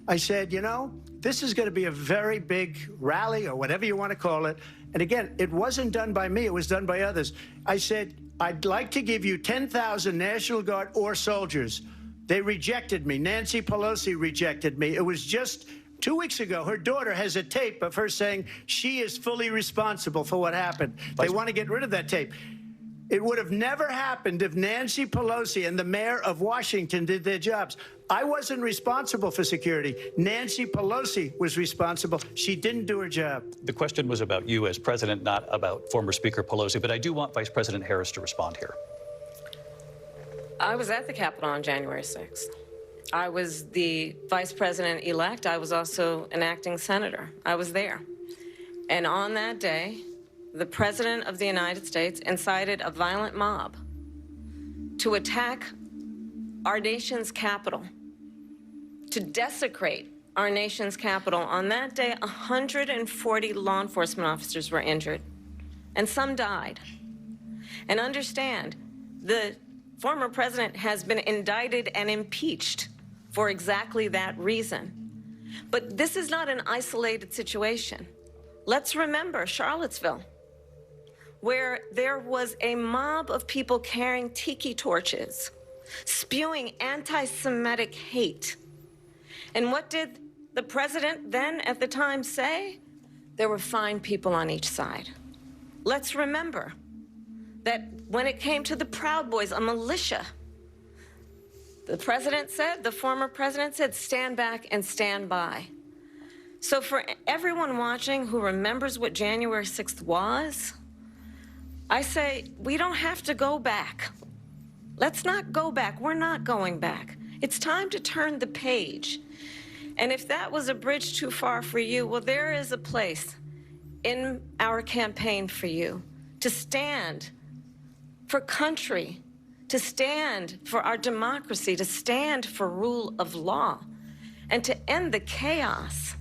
I said, you know, this is going to be a very big rally or whatever you want to call it. And again, it wasn't done by me. It was done by others. I said, I'd like to give you 10,000 National Guard or soldiers. They rejected me. Nancy Pelosi rejected me. It was just 2 weeks ago. Her daughter has a tape of her saying she is fully responsible for what happened. They want to get rid of that tape. It would have never happened if Nancy Pelosi and the mayor of Washington did their jobs. I wasn't responsible for security. Nancy Pelosi was responsible. She didn't do her job. The question was about you as president, not about former Speaker Pelosi, but I do want Vice President Harris to respond here. I was at the Capitol on January 6th. I was the vice president-elect. I was also an acting senator. I was there. And on that day, the President of the United States incited a violent mob to attack our nation's capital, to desecrate our nation's capital. On that day, 140 law enforcement officers were injured, and some died. And understand, the former president has been indicted and impeached for exactly that reason. But this is not an isolated situation. Let's remember Charlottesville, where there was a mob of people carrying tiki torches, spewing anti-Semitic hate. And what did the president then at the time say? There were fine people on each side. Let's remember that when it came to the Proud Boys, a militia, the president said, the former president said, stand back and stand by. So for everyone watching who remembers what January 6th was, I say, we don't have to go back. Let's not go back. We're not going back. It's time to turn the page. And if that was a bridge too far for you, well, there is a place in our campaign for you to stand for country, to stand for our democracy, to stand for rule of law, and to end the chaos,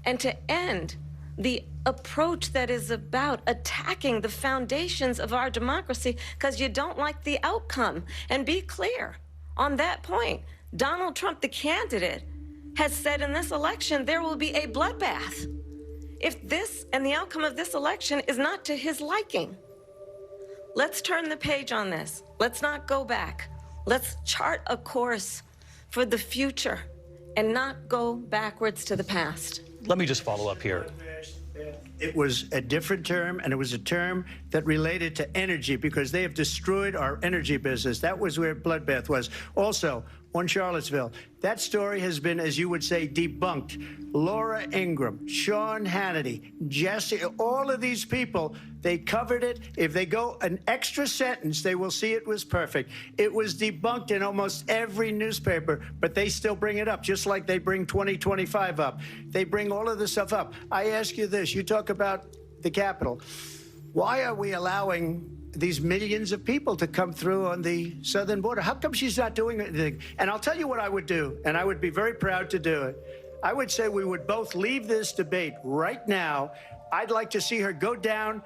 and to end the approach that is about attacking the foundations of our democracy because you don't like the outcome. And be clear on that point. Donald Trump, the candidate, has said in this election there will be a bloodbath if this and the outcome of this election is not to his liking. Let's turn the page on this. Let's not go back. Let's chart a course for the future and not go backwards to the past. Let me just follow up here. It was a different term, and it was a term that related to energy because they have destroyed our energy business. That was where bloodbath was. Also, on Charlottesville, that story has been, as you would say, debunked. Laura Ingraham, Sean Hannity, Jesse, all of these people, they covered it. If they go an extra sentence, they will see it was perfect. It was debunked in almost every newspaper, but they still bring it up, just like they bring 2025 up. They bring all of this stuff up. I ask you this, you talk about the Capitol. Why are we allowing these millions of people to come through on the southern border? How come she's not doing anything? And I'll tell you what I would do, and I would be very proud to do it. I would say we would both leave this debate right now. I'd like to see her go down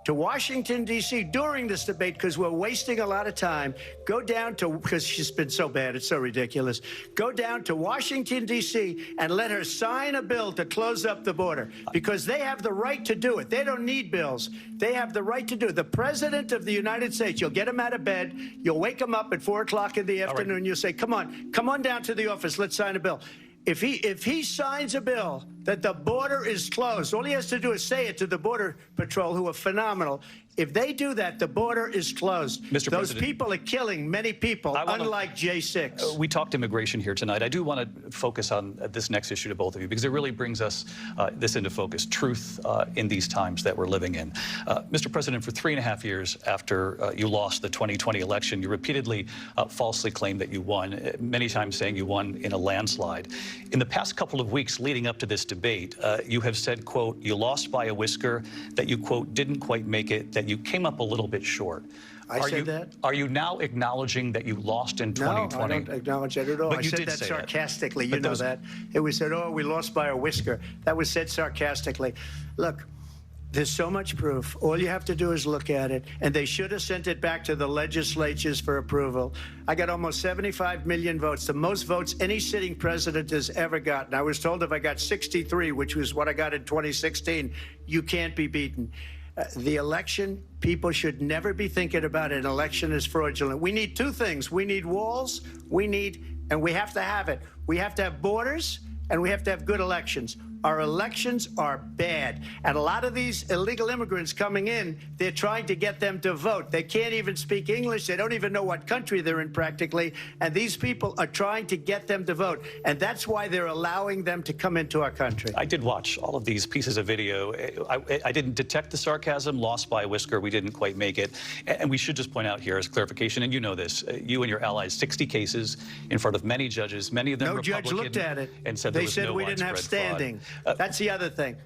to Washington, D.C. during this debate because we're wasting a lot of time. Go down to, because she's been so bad, it's so ridiculous. Go down to Washington, D.C. and let her sign a bill to close up the border because they have the right to do it. They don't need bills. They have the right to do it. The President of the United States, you'll get him out of bed. You'll wake him up at 4 o'clock in the afternoon. You'll say, come on down to the office. Let's sign a bill. If he signs a bill that the border is closed, all he has to do is say it to the Border Patrol, who are phenomenal. If they do that, the border is closed. Mr. Those President, people are killing many people, unlike J6. We talked immigration here tonight. I do want to focus on this next issue to both of you because it really brings us this into focus, truth in these times that we're living in. Mr. President, for 3.5 years after you lost the 2020 election, you repeatedly falsely claimed that you won, many times saying you won in a landslide. In the past couple of weeks leading up to this debate, you have said, quote, you lost by a whisker, that you, quote, didn't quite make it, that you came up a little bit short. I said that? Are you now acknowledging that you lost in 2020? No, I don't acknowledge that at all. But I you said did that say sarcastically. That. You know that. It was said, oh, we lost by a whisker. That was said sarcastically. Look, there's so much proof. All you have to do is look at it. And they should have sent it back to the legislatures for approval. I got almost 75 million votes, the most votes any sitting president has ever gotten. I was told if I got 63, which was what I got in 2016, you can't be beaten. The election, people should never be thinking about an election as fraudulent. We need two things. We need walls, and we have to have it. We have to have borders, and we have to have good elections. Our elections are bad. And a lot of these illegal immigrants coming in, they're trying to get them to vote. They can't even speak English. They don't even know what country they're in practically. And these people are trying to get them to vote. And that's why they're allowing them to come into our country. I did watch all of these pieces of video. I didn't detect the sarcasm, lost by a whisker. We didn't quite make it. And we should just point out here as clarification, and you know this, you and your allies, 60 cases in front of many judges, many of them Republican. No judge looked at it. And said they there was said no we didn't have standing. That's the other thing.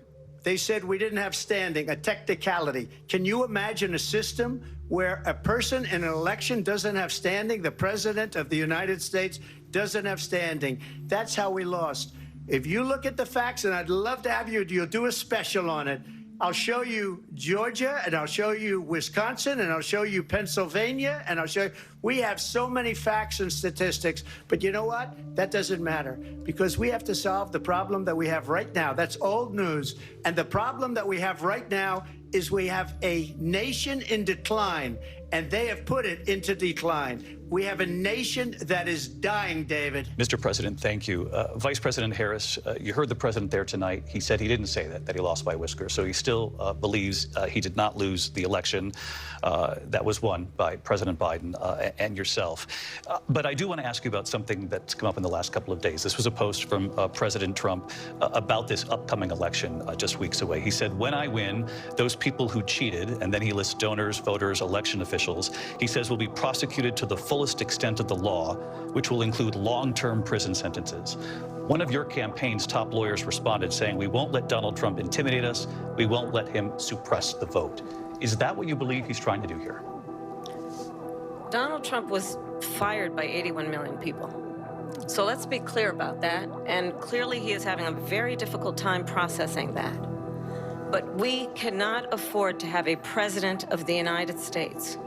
They said we didn't have standing, a technicality. Can you imagine a system where a person in an election doesn't have standing? The President of the United States doesn't have standing. That's how we lost. If you look at the facts, and I'd love to have you'll do a special on it. I'll show you Georgia, and I'll show you Wisconsin, and I'll show you Pennsylvania, and I'll show you. We have so many facts and statistics, but you know what? That doesn't matter because we have to solve the problem that we have right now. That's old news. And the problem that we have right now is we have a nation in decline, and they have put it into decline. We have a nation that is dying, David. Mr. President, thank you. Vice President Harris, you heard the president there tonight. He said he didn't say that he lost by a whisker. So he still believes he did not lose the election that was won by President Biden and yourself. But I do want to ask you about something that's come up in the last couple of days. This was a post from President Trump about this upcoming election just weeks away. He said, when I win, those people who cheated, and then he lists donors, voters, election officials, he says will be prosecuted to the fullest extent of the law, which will include long-term prison sentences. One of your campaign's top lawyers responded saying, we won't let Donald Trump intimidate us. We won't let him suppress the vote. Is that what you believe he's trying to do here? Donald Trump was fired by 81 million people. So let's be clear about that. And clearly he is having a very difficult time processing that. But we cannot afford to have a president of the United States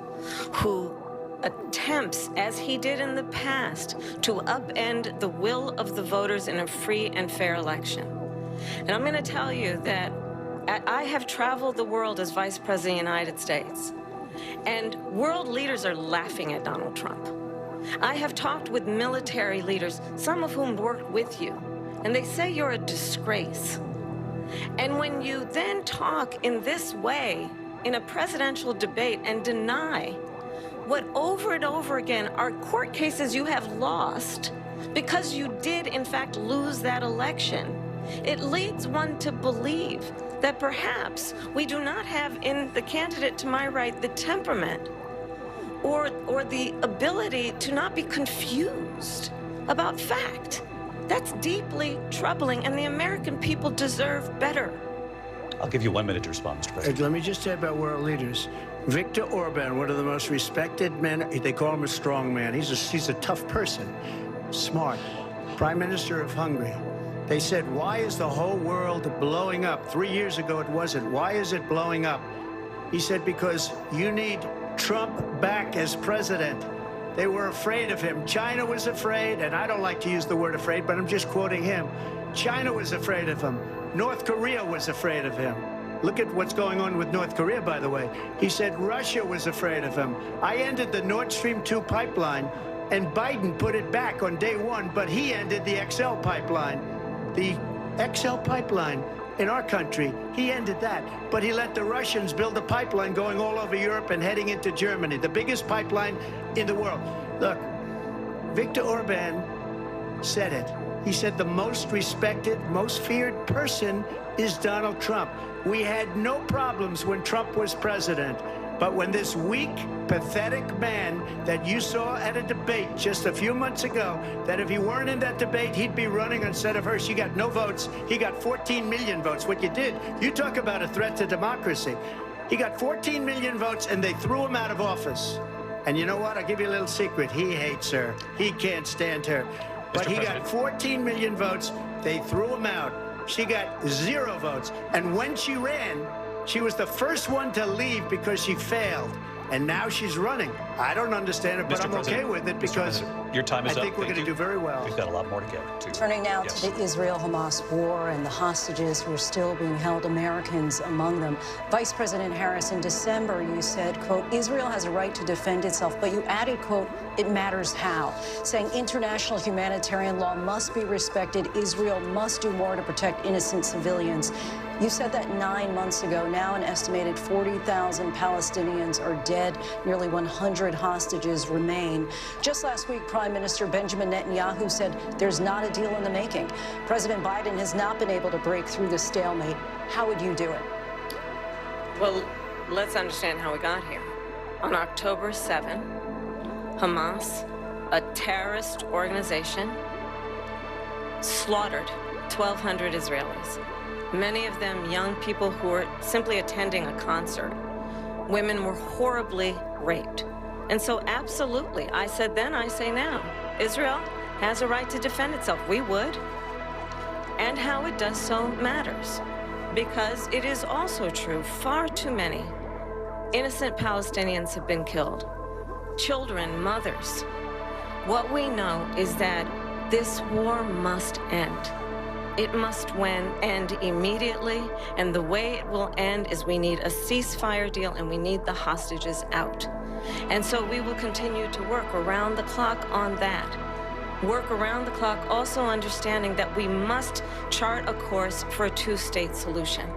who attempts, as he did in the past, to upend the will of the voters in a free and fair election. And I'm going to tell you that I have traveled the world as Vice President of the United States, and world leaders are laughing at Donald Trump. I have talked with military leaders, some of whom worked with you, and they say you're a disgrace. And when you then talk in this way in a presidential debate and deny what over and over again are court cases you have lost because you did in fact lose that election, it leads one to believe that perhaps we do not have in the candidate to my right the temperament or the ability to not be confused about fact. That's deeply troubling, and the American people deserve better. I'll give you 1 minute to respond, Mr. President. Let me just say about world leaders. Viktor Orban, one of the most respected men, they call him a strong man. He's a tough person, smart. Prime Minister of Hungary. They said, why is the whole world blowing up? 3 years ago it wasn't. Why is it blowing up? He said, because you need Trump back as president. They were afraid of him. China was afraid, and I don't like to use the word afraid, but I'm just quoting him. China was afraid of him. North Korea was afraid of him. Look at what's going on with North Korea, by the way. He said Russia was afraid of him. I ended the Nord Stream 2 pipeline, and Biden put it back on day one, but he ended the XL pipeline. The XL pipeline in our country, he ended that. But he let the Russians build a pipeline going all over Europe and heading into Germany, the biggest pipeline in the world. Look, Viktor Orban said it. He said the most respected, most feared person is Donald Trump. We had no problems when Trump was president. But when this weak, pathetic man that you saw at a debate just a few months ago, that if he weren't in that debate, he'd be running instead of her. She got no votes. He got 14 million votes. What you did, you talk about a threat to democracy. He got 14 million votes, and they threw him out of office. And you know what? I'll give you a little secret. He hates her. He can't stand her. But he got 14 million votes. They threw him out. She got 0 votes. And when she ran, she was the first one to leave because she failed. And now she's running. I don't understand it, but Mr. I'm okay with it because your time is I up. think we're going to do very well. We've got a lot more to get to. Turning now Yes. to the Israel-Hamas war and the hostages who are still being held, Americans among them. Vice President Harris, in December, you said, quote, Israel has a right to defend itself, but you added, quote, it matters how, saying international humanitarian law must be respected. Israel must do more to protect innocent civilians. You said that 9 months ago. Now an estimated 40,000 Palestinians are dead. Nearly 100 hostages remain. Just last week, Prime Minister Benjamin Netanyahu said there's not a deal in the making. President Biden has not been able to break through the stalemate. How would you do it? Well, let's understand how we got here. On October 7, Hamas, a terrorist organization, slaughtered 1,200 Israelis. Many of them young people who were simply attending a concert. Women were horribly raped. And so absolutely, I said then, I say now, Israel has a right to defend itself. We would. And how it does so matters. Because it is also true, far too many innocent Palestinians have been killed. Children, mothers. What we know is that this war must end. It must end immediately, and the way it will end is we need a ceasefire deal and we need the hostages out. And so we will continue to work around the clock on that. Work around the clock, also understanding that we must chart a course for a two-state solution.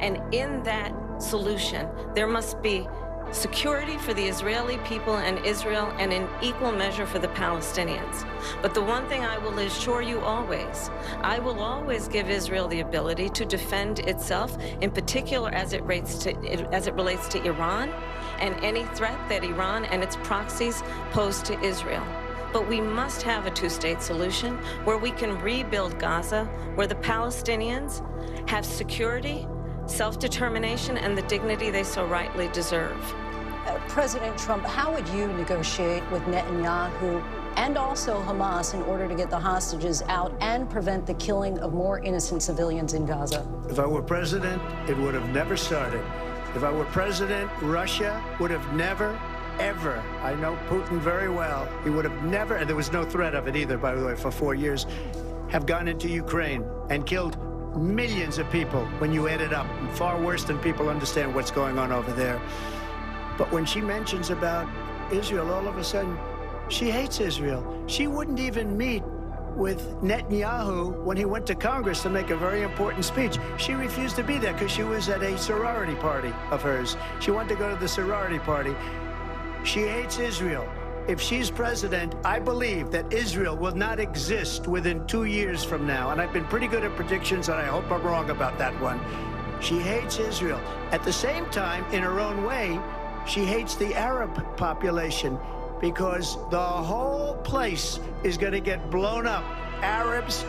And in that solution, there must be security for the Israeli people and Israel, and in equal measure for the Palestinians. But the one thing I will assure you always, I will always give Israel the ability to defend itself, in particular as it relates to Iran and any threat that Iran and its proxies pose to Israel. But we must have a two-state solution where we can rebuild Gaza, where the Palestinians have security, self-determination, and the dignity they so rightly deserve. President Trump, how would you negotiate with Netanyahu and also Hamas in order to get the hostages out and prevent the killing of more innocent civilians in Gaza? If I were president, it would have never started. If I were president, Russia would have never, ever, I know Putin very well, he would have never, and there was no threat of it either, by the way, for 4 years, have gone into Ukraine and killed millions of people when you add it up, far worse than people understand what's going on over there. But when she mentions about Israel, all of a sudden, She hates Israel. She wouldn't even meet with Netanyahu when he went to Congress to make a very important speech. She refused to be there because she was at a sorority party of hers. She wanted to go to the sorority party. She hates Israel. If she's president, I believe that Israel will not exist within 2 years from now. And I've been pretty good at predictions, and I hope I'm wrong about that one. She hates Israel. At the same time, in her own way, she hates the Arab population because the whole place is going to get blown up. Arabs,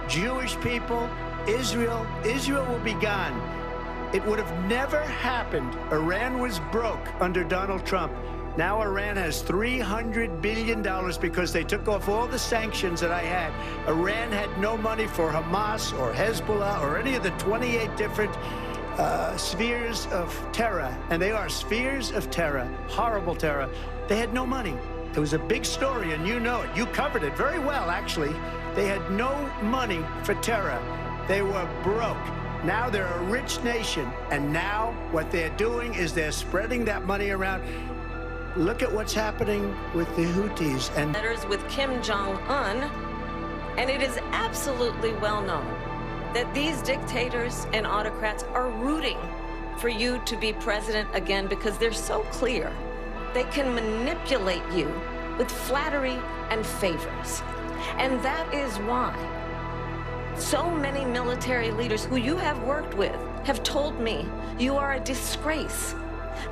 Jewish people, Israel will be gone. It would have never happened. Iran was broke under Donald Trump. Now Iran has $300 billion because they took off all the sanctions that I had. Iran had no money for Hamas or Hezbollah or any of the 28 different spheres of terror. And they are spheres of terror, horrible terror. They had no money. It was a big story, and you know it. You covered it very well, actually. They had no money for terror. They were broke. Now they're a rich nation, and now what they're doing is they're spreading that money around. Look at what's happening with the Houthis and letters with Kim Jong-un, and it is absolutely well known that these dictators and autocrats are rooting for you to be president again because they're so clear. They can manipulate you with flattery and favors. And that is why so many military leaders who you have worked with have told me you are a disgrace.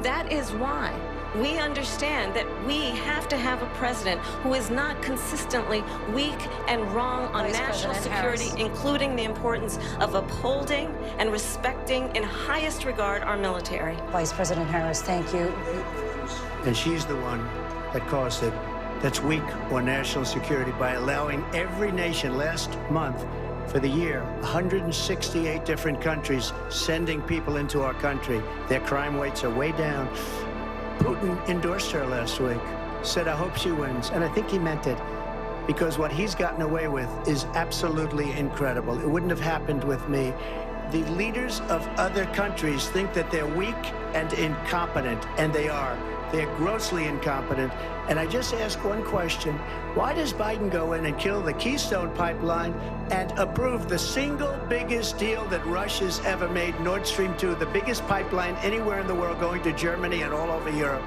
That is why we understand that we have to have a president who is not consistently weak and wrong on Vice national President security, Harris. including the importance of upholding and respecting in highest regard our military. Vice President Harris, thank you. and she's the one that caused it. That's weak on national security by allowing every nation last month for the year, 168 different countries sending people into our country. Their crime rates are way down. Putin endorsed her last week, said, I hope she wins. And I think he meant it, because what he's gotten away with is absolutely incredible. It wouldn't have happened with me. The leaders of other countries think that they're weak and incompetent, and they are. They're grossly incompetent. And I just ask one question. Why does Biden go in and kill the Keystone Pipeline and approve the single biggest deal that Russia's ever made, Nord Stream 2, the biggest pipeline anywhere in the world going to Germany and all over Europe?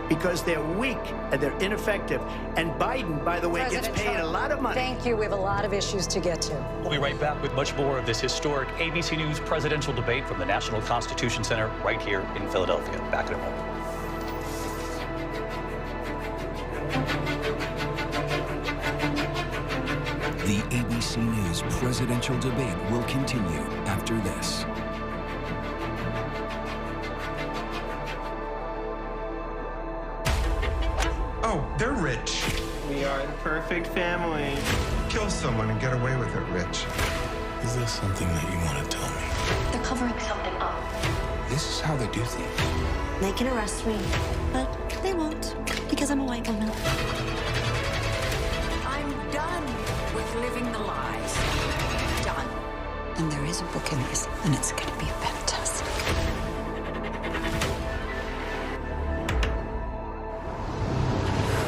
Because they're weak and they're ineffective. And Biden, by the way, gets paid a lot of money. Thank you. We have a lot of issues to get to. We'll be right back with much more of this historic ABC News presidential debate from the National Constitution Center right here in Philadelphia. Back in a moment. The ABC News presidential debate will continue after this. Oh, they're rich. We are the perfect family. Kill someone and get away with it, rich. Is this something that you want to tell me? They're covering something up. This is how they do things. They can arrest me, but they won't, because I'm a white woman. I'm done with living the lies. Done. And there is a book in this, and it's going to be fantastic.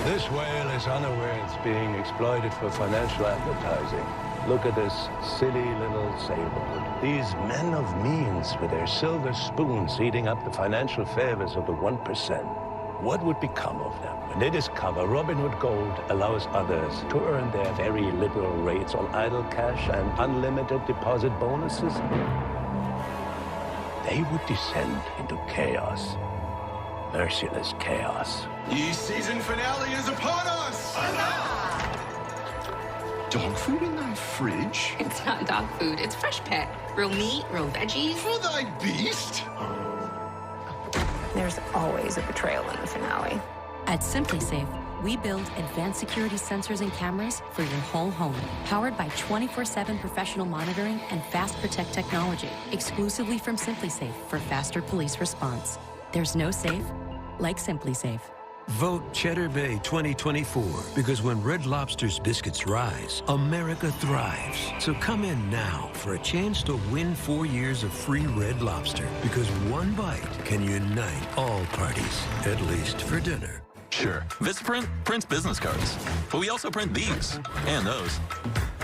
This whale is unaware it's being exploited for financial advertising. Look at this silly little sailboat. These men of means with their silver spoons eating up the financial favors of the 1%. What would become of them when they discover Robinhood Gold allows others to earn their very liberal rates on idle cash and unlimited deposit bonuses? They would descend into chaos. Merciless chaos. The season finale is upon us! Dog food in thy fridge? It's not dog food, it's fresh pet. Real meat, real veggies. For thy beast? There's always a betrayal in the finale. At SimpliSafe, we build advanced security sensors and cameras for your whole home, powered by 24/7 professional monitoring and Fast Protect technology, exclusively from SimpliSafe for faster police response. There's no safe like SimpliSafe. Vote Cheddar Bay 2024, because when Red Lobster's biscuits rise, America thrives. So come in now for a chance to win 4 years of free Red Lobster, because one bite can unite all parties, at least for dinner. Sure, Vistaprint prints business cards, but we also print these and those.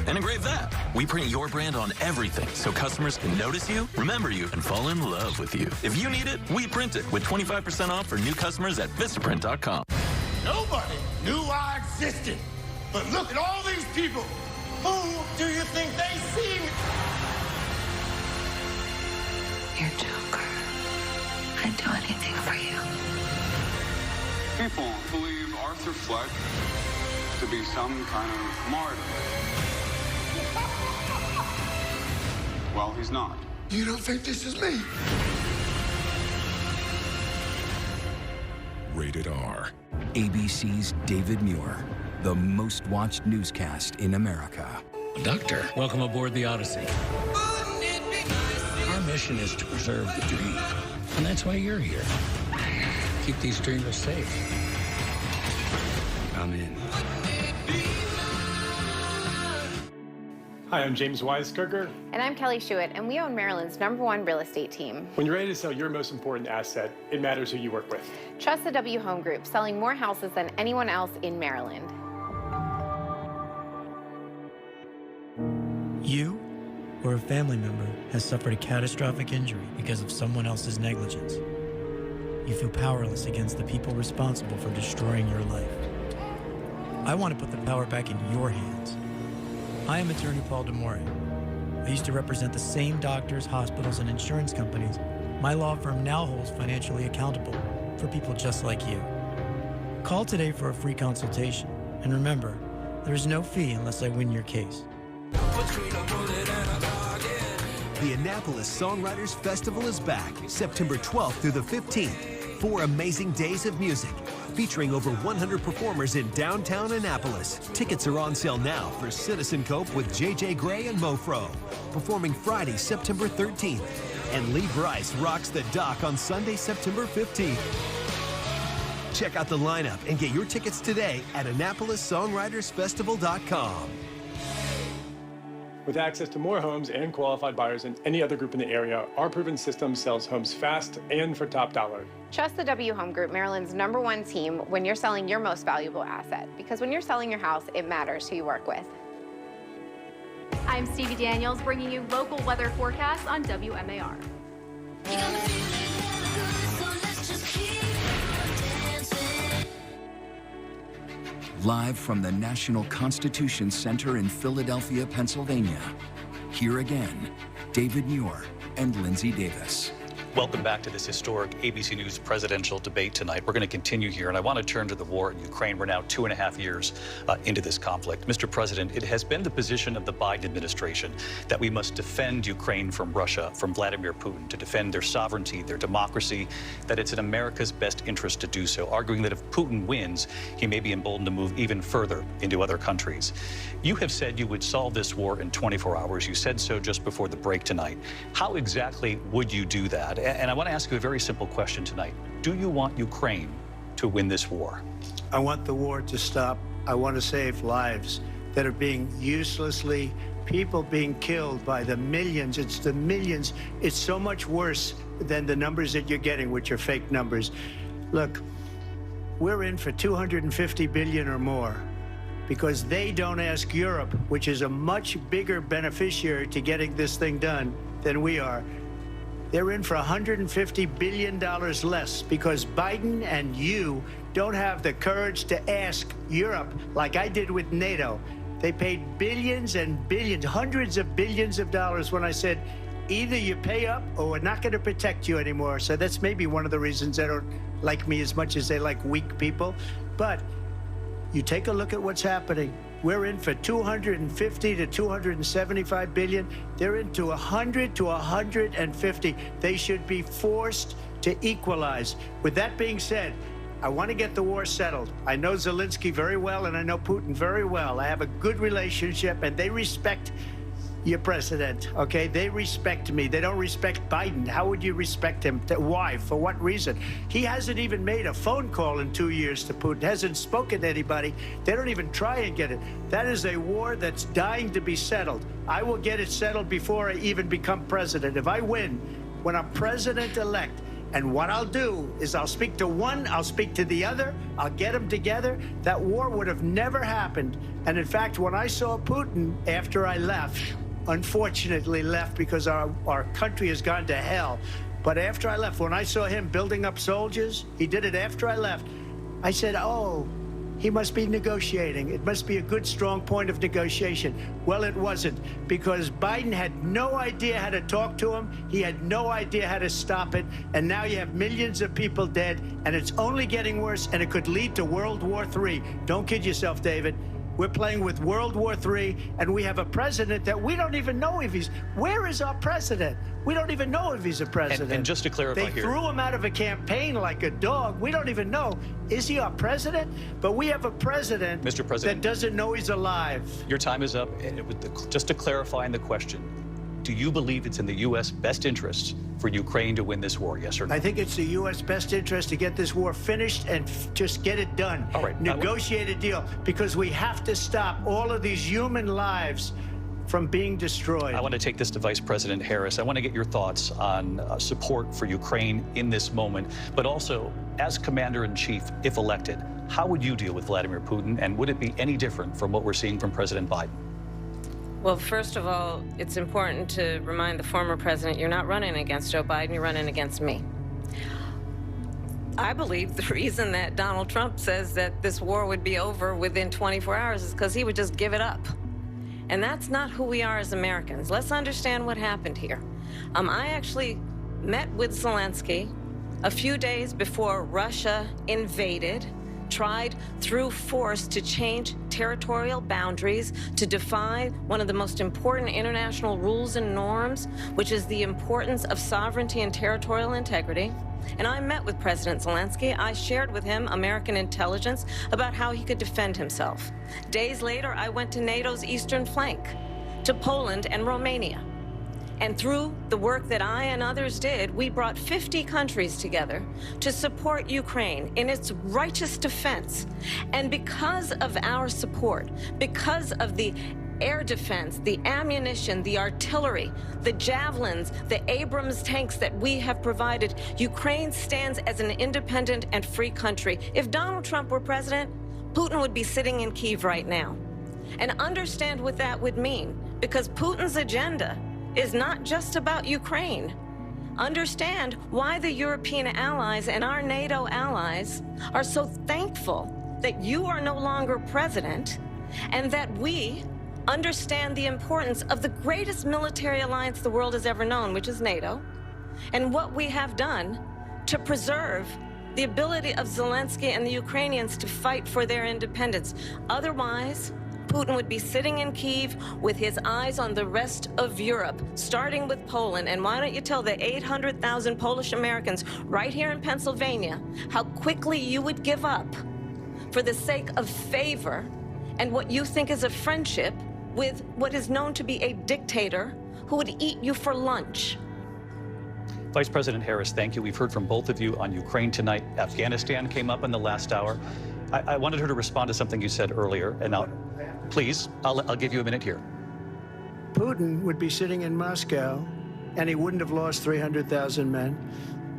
And engrave that. We print your brand on everything so customers can notice you, remember you, and fall in love with you. If you need it, we print it with 25% off for new customers at Vistaprint.com. Nobody knew I existed. But look at all these people. Who do you think they see me? You're Joker. I'd do anything for you. People believe Arthur Fleck to be some kind of martyr. Well, he's not. You don't think this is me? Rated R. ABC's David Muir, the most watched newscast in America. Doctor, welcome aboard the Odyssey. Our mission is to preserve the dream, and that's why you're here. Keep these dreamers safe. I'm in. Hi, I'm James Weiskirker. And I'm Kelly Schuett, and we own Maryland's #1 real estate team. When you're ready to sell your most important asset, it matters who you work with. Trust the W Home Group, selling more houses than anyone else in Maryland. You or a family member has suffered a catastrophic injury because of someone else's negligence. You feel powerless against the people responsible for destroying your life. I want to put the power back in your hands. I am attorney Paul DeMore. I used to represent the same doctors, hospitals, and insurance companies. My law firm now holds financially accountable for people just like you. Call today for a free consultation. And remember, there is no fee unless I win your case. The Annapolis Songwriters Festival is back, September 12th through the 15th. 4 amazing days of music, featuring over 100 performers in downtown Annapolis. Tickets are on sale now for Citizen Cope with J.J. Gray and Mofro, performing Friday, September 13th. And Lee Brice rocks the dock on Sunday, September 15th. Check out the lineup and get your tickets today at AnnapolisSongwritersFestival.com. With access to more homes and qualified buyers than any other group in the area, our proven system sells homes fast and for top dollar. Trust the W Home Group, Maryland's #1 team, when you're selling your most valuable asset. Because when you're selling your house, it matters who you work with. I'm Stevie Daniels, bringing you local weather forecasts on WMAR. Live from the National Constitution Center in Philadelphia, Pennsylvania. Here again, David Muir and Lindsay Davis. Welcome back to this historic ABC News presidential debate tonight. We're going to continue here, and I want to turn to the war in Ukraine. We're now 2.5 years into this conflict. Mr. President, it has been the position of the Biden administration that we must defend Ukraine from Russia, from Vladimir Putin, to defend their sovereignty, their democracy, that it's in America's best interest to do so, arguing that if Putin wins, he may be emboldened to move even further into other countries. You have said you would solve this war in 24 hours. You said so just before the break tonight. How exactly would you do that? And I want to ask you a very simple question tonight. Do you want Ukraine to win this war? I want the war to stop. I want to save lives that are being uselessly, people being killed by the millions. It's the millions. It's so much worse than the numbers that you're getting, which are fake numbers. Look, we're in for 250 billion or more because they don't ask Europe, which is a much bigger beneficiary to getting this thing done than we are. They're in for $150 billion less because Biden and you don't have the courage to ask Europe like I did with NATO. They paid billions and billions, hundreds of billions of dollars when I said, either you pay up or we're not going to protect you anymore. So that's maybe one of the reasons they don't like me as much as they like weak people. But you take a look at what's happening. We're in for 250 to 275 billion. They're into 100 to 150. They should be forced to equalize. With that being said, I want to get the war settled. I know Zelensky very well, and I know Putin very well. I have a good relationship, and they respect your president, okay? They respect me. They don't respect Biden. How would you respect him? Why? For what reason? He hasn't even made a phone call in 2 years to Putin, hasn't spoken to anybody. They don't even try and get it. That is a war that's dying to be settled. I will get it settled before I even become president. If I win, when I'm president-elect, And what I'll do is I'll speak to one, I'll speak to the other, I'll get them together. That war would have never happened. And in fact, when I saw Putin after I left, unfortunately left because our country has gone to hell. But after I left, when I saw him building up soldiers, he did it after I left, I said, oh, he must be negotiating. It must be a good, strong point of negotiation. Well, it wasn't, because Biden had no idea how to talk to him. He had no idea how to stop it. And now you have millions of people dead, and it's only getting worse, and it could lead to World War III. Don't kid yourself, David. We're playing with World War III, and we have a president that we don't even know if he's... Where is our president? We don't even know if he's a president. And just to clarify they here... threw him out of a campaign like a dog. We don't even know. Is he our president? But we have a president, Mr. President, that doesn't know he's alive. Your time is up. Just to clarify in the question, do you believe it's in the U.S. best interest for Ukraine to win this war, yes or no? I think it's the U.S. best interest to get this war finished and just get it done. All right. Negotiate a deal, because we have to stop all of these human lives from being destroyed. I want to take this to Vice President Harris. I want to get your thoughts on support for Ukraine in this moment, but also, as Commander-in-Chief, if elected, how would you deal with Vladimir Putin, and would it be any different from what we're seeing from President Biden? Well, first of all, it's important to remind the former president you're not running against Joe Biden, you're running against me. I believe the reason that Donald Trump says that this war would be over within 24 hours is because he would just give it up. And that's not who we are as Americans. Let's understand what happened here. I actually met with Zelensky a few days before Russia invaded, tried through force to change territorial boundaries, to defy one of the most important international rules and norms, which is the importance of sovereignty and territorial integrity. And I met with President Zelensky. I shared with him American intelligence about how he could defend himself. Days later, I went to NATO's eastern flank, to Poland and Romania. And through the work that I and others did, we brought 50 countries together to support Ukraine in its righteous defense. And because of our support, because of the air defense, the ammunition, the artillery, the javelins, the Abrams tanks that we have provided, Ukraine stands as an independent and free country. If Donald Trump were president, Putin would be sitting in Kyiv right now. And understand what that would mean, because Putin's agenda is not just about Ukraine. Understand why the European allies and our NATO allies are so thankful that you are no longer president, and that we understand the importance of the greatest military alliance the world has ever known, which is NATO, and what we have done to preserve the ability of Zelensky and the Ukrainians to fight for their independence. Otherwise, Putin would be sitting in Kyiv with his eyes on the rest of Europe, starting with Poland. And why don't you tell the 800,000 Polish Americans right here in Pennsylvania how quickly you would give up for the sake of favor and what you think is a friendship with what is known to be a dictator who would eat you for lunch. Vice President Harris, thank you. We've heard from both of you on Ukraine tonight. Afghanistan came up in the last hour. I wanted her to respond to something you said earlier, and please, I'll give you a minute here. Putin would be sitting in Moscow, and he wouldn't have lost 300,000 men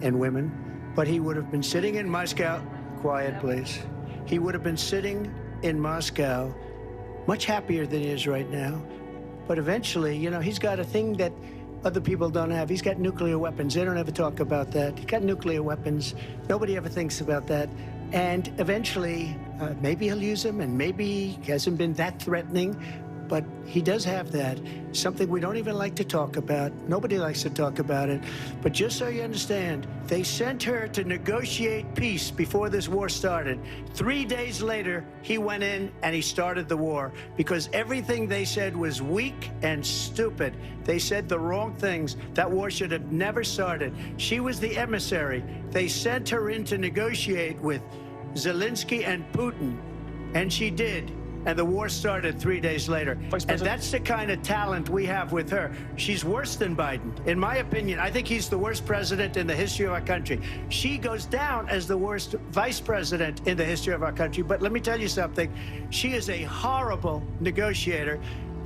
and women, but he would have been sitting in Moscow. Quiet, please. He would have been sitting in Moscow much happier than he is right now. But eventually, you know, he's got a thing that other people don't have. He's got nuclear weapons. They don't ever talk about that. He's got nuclear weapons. Nobody ever thinks about that. And eventually, maybe he'll use them, and maybe he hasn't been that threatening, but he does have that. Something we don't even like to talk about. Nobody likes to talk about it. But just so you understand, they sent her to negotiate peace before this war started. 3 days later, he went in and he started the war, because everything they said was weak and stupid. They said the wrong things. That war should have never started. She was the emissary. They sent her in to negotiate with Zelensky and Putin, and she did. And the war started 3 days later. And that's the kind of talent we have with her. She's worse than Biden. In my opinion, I think he's the worst president in the history of our country. She goes down as the worst vice president in the history of our country. But let me tell you something. She is a horrible negotiator.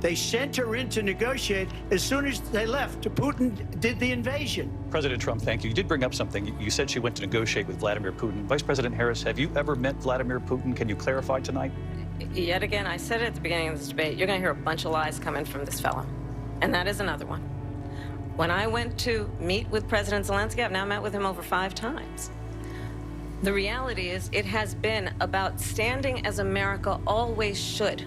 They sent her in to negotiate as soon as they left. Putin did the invasion. President Trump, thank you. You did bring up something. You said she went to negotiate with Vladimir Putin. Vice President Harris, have you ever met Vladimir Putin? Can you clarify tonight? Yet again, I said it at the beginning of this debate, you're going to hear a bunch of lies coming from this fellow. And that is another one. When I went to meet with President Zelensky, I've now met with him over 5 times. The reality is it has been about standing as America always should,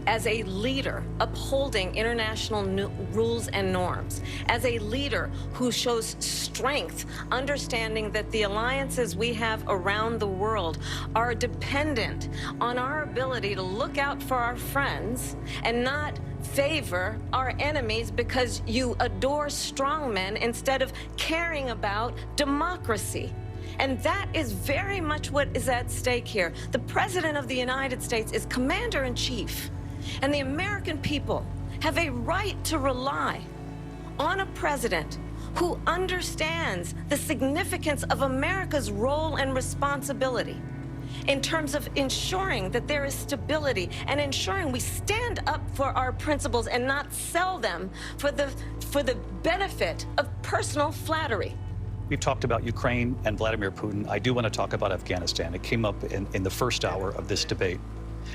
as a leader upholding international rules and norms, as a leader who shows strength, understanding that the alliances we have around the world are dependent on our ability to look out for our friends and not favor our enemies because you adore strongmen instead of caring about democracy. And that is very much what is at stake here. The President of the United States is Commander-in-Chief, and the American people have a right to rely on a president who understands the significance of America's role and responsibility in terms of ensuring that there is stability and ensuring we stand up for our principles and not sell them for the benefit of personal flattery. We've talked about Ukraine and Vladimir Putin. I do want to talk about Afghanistan. It came up in the first hour of this debate.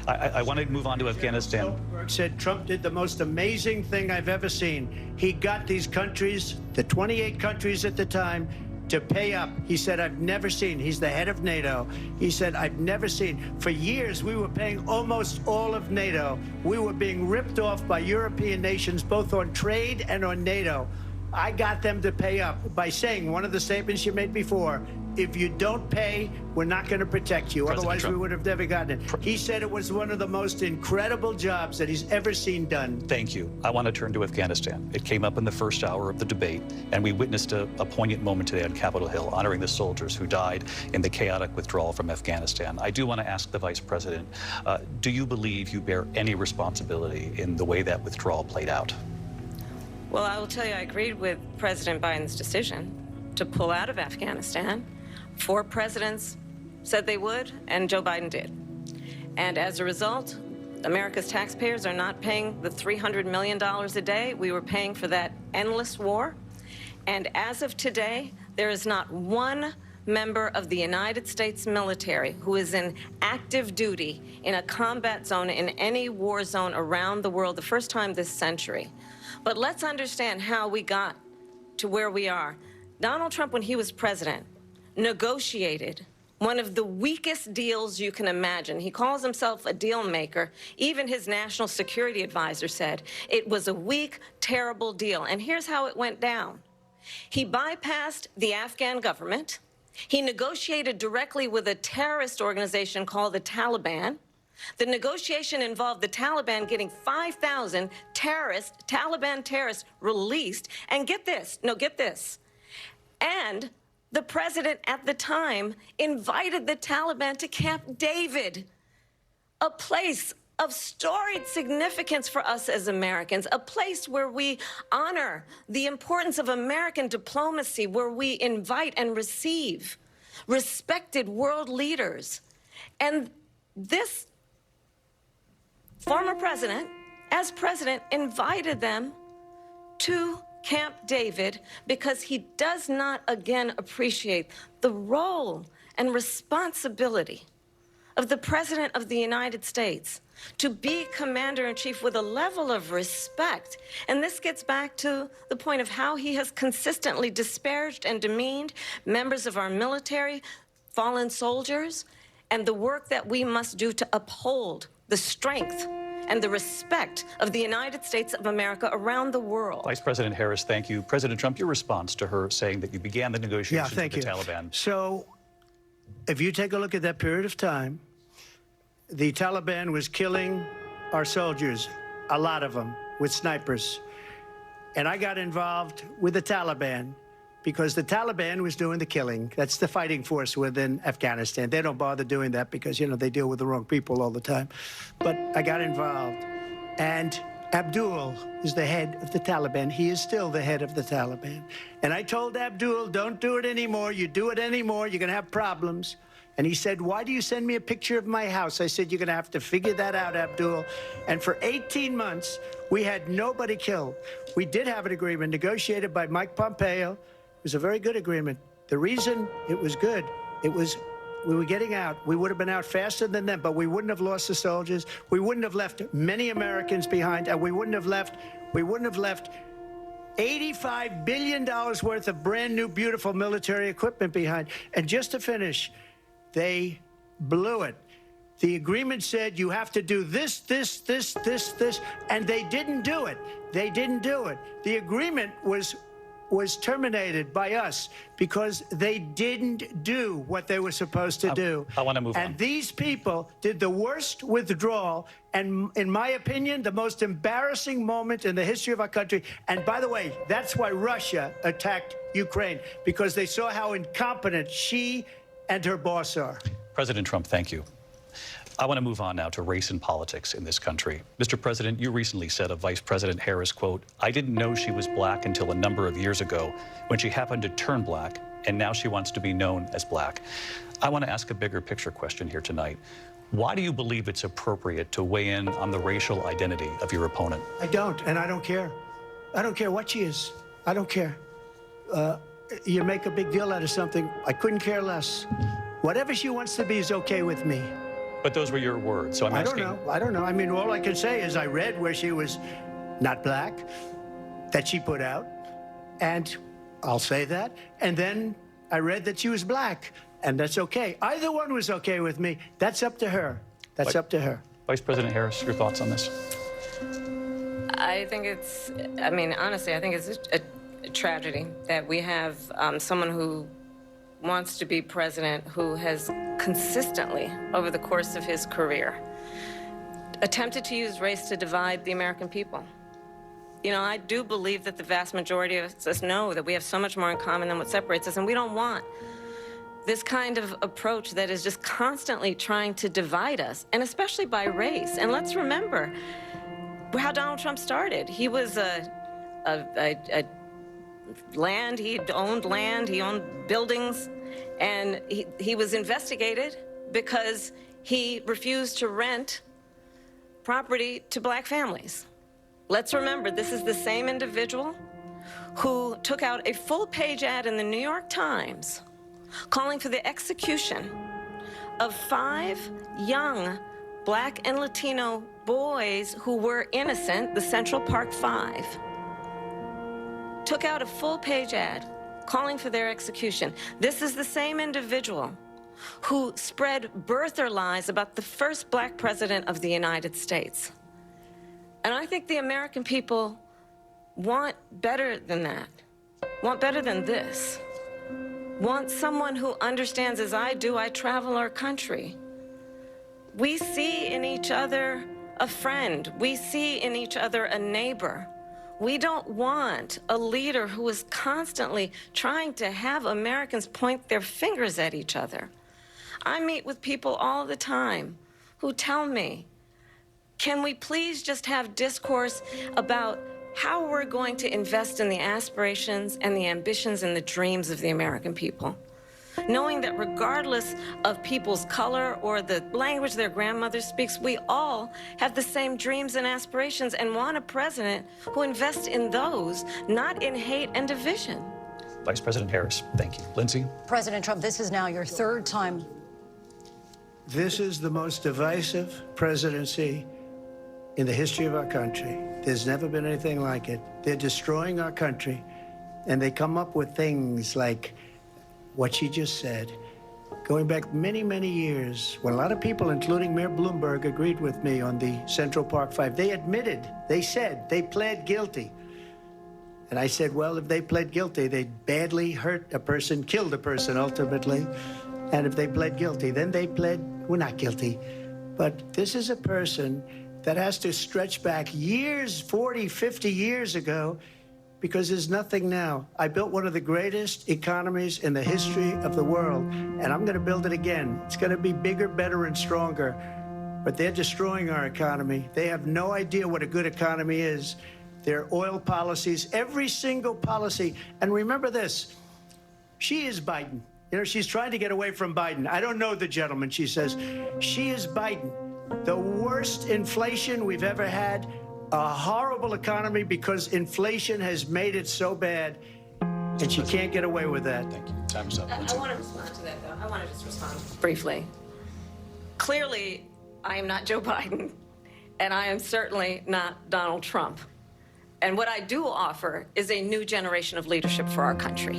I want to move on to Afghanistan. Said Trump did the most amazing thing I've ever seen. He got these countries, the 28 countries at the time, to pay up. He said, I've never seen, he's the head of NATO. He said, I've never seen. For years, we were paying almost all of NATO. We were being ripped off by European nations, both on trade and on NATO. I got them to pay up by saying one of the statements you made before, if you don't pay, we're not going to protect you. Otherwise, Trump, we would have never gotten it. He said it was one of the most incredible jobs that he's ever seen done. Thank you. I want to turn to Afghanistan. It came up in the first hour of the debate, and we witnessed a poignant moment today on Capitol Hill, honoring the soldiers who died in the chaotic withdrawal from Afghanistan. I do want to ask the Vice President, do you believe you bear any responsibility in the way that withdrawal played out? Well, I will tell you, I agreed with President Biden's decision to pull out of Afghanistan. 4 presidents said they would, and Joe Biden did. And as a result, America's taxpayers are not paying the $300 million a day we were paying for that endless war. And as of today, there is not one member of the United States military who is in active duty in a combat zone in any war zone around the world, the first time this century. But let's understand how we got to where we are. Donald Trump, when he was president, negotiated one of the weakest deals you can imagine. He calls himself a deal maker. Even his national security advisor said it was a weak, terrible deal. And here's how it went down. He bypassed the Afghan government. He negotiated directly with a terrorist organization called the Taliban. The negotiation involved the Taliban getting 5,000 Taliban terrorists released. And get this, and the president at the time invited the Taliban to Camp David, a place of storied significance for us as Americans, a place where we honor the importance of American diplomacy, where we invite and receive respected world leaders. And this former president, as president, invited them to Camp David because he does not, again, appreciate the role and responsibility of the President of the United States to be Commander-in-Chief with a level of respect. And this gets back to the point of how he has consistently disparaged and demeaned members of our military, fallen soldiers, and the work that we must do to uphold the strength and the respect of the United States of America around the world. Vice President Harris, thank you. President Trump, your response to her saying that you began the negotiations with the Taliban. So, if you take a look at that period of time, the Taliban was killing our soldiers, a lot of them, with snipers. And I got involved with the Taliban because the Taliban was doing the killing. That's the fighting force within Afghanistan. They don't bother doing that because, you know, they deal with the wrong people all the time. But I got involved. And Abdul is the head of the Taliban. He is still the head of the Taliban. And I told Abdul, don't do it anymore. You do it anymore, you're going to have problems. And he said, why do you send me a picture of my house? I said, you're going to have to figure that out, Abdul. And for 18 months, we had nobody killed. We did have an agreement negotiated by Mike Pompeo. It was a very good agreement. The reason it was good, we were getting out. We would have been out faster than them, but we wouldn't have lost the soldiers. We wouldn't have left many Americans behind, and we wouldn't have left $85 billion worth of brand new, beautiful military equipment behind. And just to finish, they blew it. The agreement said you have to do this, and they didn't do it. They didn't do it. The agreement was terminated by us because they didn't do what they were supposed to do. I want to move on. And these people did the worst withdrawal and, in my opinion, the most embarrassing moment in the history of our country. And by the way, that's why Russia attacked Ukraine, because they saw how incompetent she and her boss are. President Trump, thank you. I want to move on now to race and politics in this country. Mr. President, you recently said of Vice President Harris, quote, I didn't know she was black until a number of years ago when she happened to turn black, and now she wants to be known as black. I want to ask a bigger picture question here tonight. Why do you believe it's appropriate to weigh in on the racial identity of your opponent? I don't, and I don't care. I don't care what she is. I don't care. You make a big deal out of something, I couldn't care less. Whatever she wants to be is okay with me. But those were your words, so I'm asking. I don't know. I mean, all I can say is I read where she was not black, that she put out, and I'll say that. And then I read that she was black, and that's okay. Either one was okay with me. That's up to her. That's up to her. Vice President Harris, your thoughts on this? I think it's, I mean, honestly, I think it's a tragedy that we have someone who wants to be president who has consistently, over the course of his career, attempted to use race to divide the American people. You know, I do believe that the vast majority of us know that we have so much more in common than what separates us, and we don't want this kind of approach that is just constantly trying to divide us, and especially by race. And let's remember how Donald Trump started. He was land, he owned buildings, and he was investigated because he refused to rent property to black families. Let's remember, this is the same individual who took out a full-page ad in the New York Times calling for the execution of 5 young black and Latino boys who were innocent, the Central Park 5. Took out a full-page ad calling for their execution. This is the same individual who spread birther lies about the first black president of the United States. And I think the American people want better than that, want better than this, want someone who understands, as I do, I travel our country. We see in each other a friend. We see in each other a neighbor. We don't want a leader who is constantly trying to have Americans point their fingers at each other. I meet with people all the time who tell me, can we please just have discourse about how we're going to invest in the aspirations and the ambitions and the dreams of the American people? Knowing that regardless of people's color or the language their grandmother speaks, we all have the same dreams and aspirations and want a president who invests in those, not in hate and division. Vice President Harris, thank you. Lindsay? President Trump, this is now your 3rd time. This is the most divisive presidency in the history of our country. There's never been anything like it. They're destroying our country, and they come up with things like what she just said, going back many, many years, when a lot of people, including Mayor Bloomberg, agreed with me on the Central Park 5. They admitted, they said, they pled guilty. And I said, well, if they pled guilty, they badly hurt a person, killed a person ultimately. And if they pled guilty, then they pled, we're not guilty. But this is a person that has to stretch back years, 40, 50 years ago, because there's nothing now. I built one of the greatest economies in the history of the world, and I'm going to build it again. It's going to be bigger, better, and stronger. But they're destroying our economy. They have no idea what a good economy is. Their oil policies, every single policy. And remember this, she is Biden. You know, she's trying to get away from Biden. I don't know the gentleman, she says. She is Biden. The worst inflation we've ever had, a horrible economy because inflation has made it so bad, and she can't get away with that. Thank you. Time's up. I want to respond to that, though. I want to just respond briefly. Clearly, I am not Joe Biden, and I am certainly not Donald Trump. And what I do offer is a new generation of leadership for our country,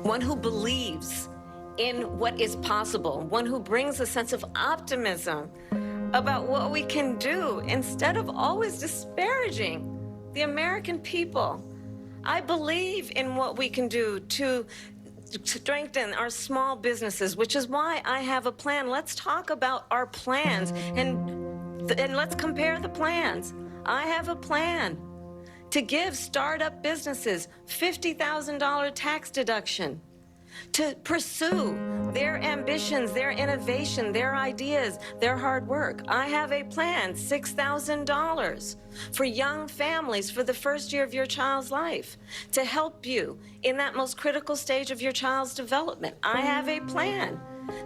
one who believes in what is possible, one who brings a sense of optimism about what we can do instead of always disparaging the American people. I believe in what we can do to strengthen our small businesses, which is why I have a plan. Let's talk about our plans and let's compare the plans. I have a plan to give startup businesses $50,000 tax deduction, to pursue their ambitions, their innovation, their ideas, their hard work. I have a plan, $6,000 for young families for the first year of your child's life, to help you in that most critical stage of your child's development. I have a plan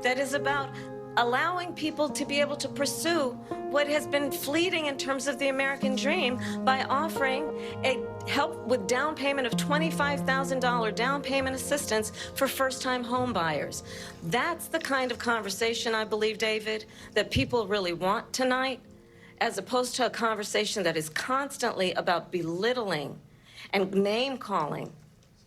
that is about allowing people to be able to pursue what has been fleeting in terms of the American dream by offering a help with down payment of $25,000 down payment assistance for first-time home buyers. That's the kind of conversation, I believe, David, that people really want tonight, as opposed to a conversation that is constantly about belittling and name-calling.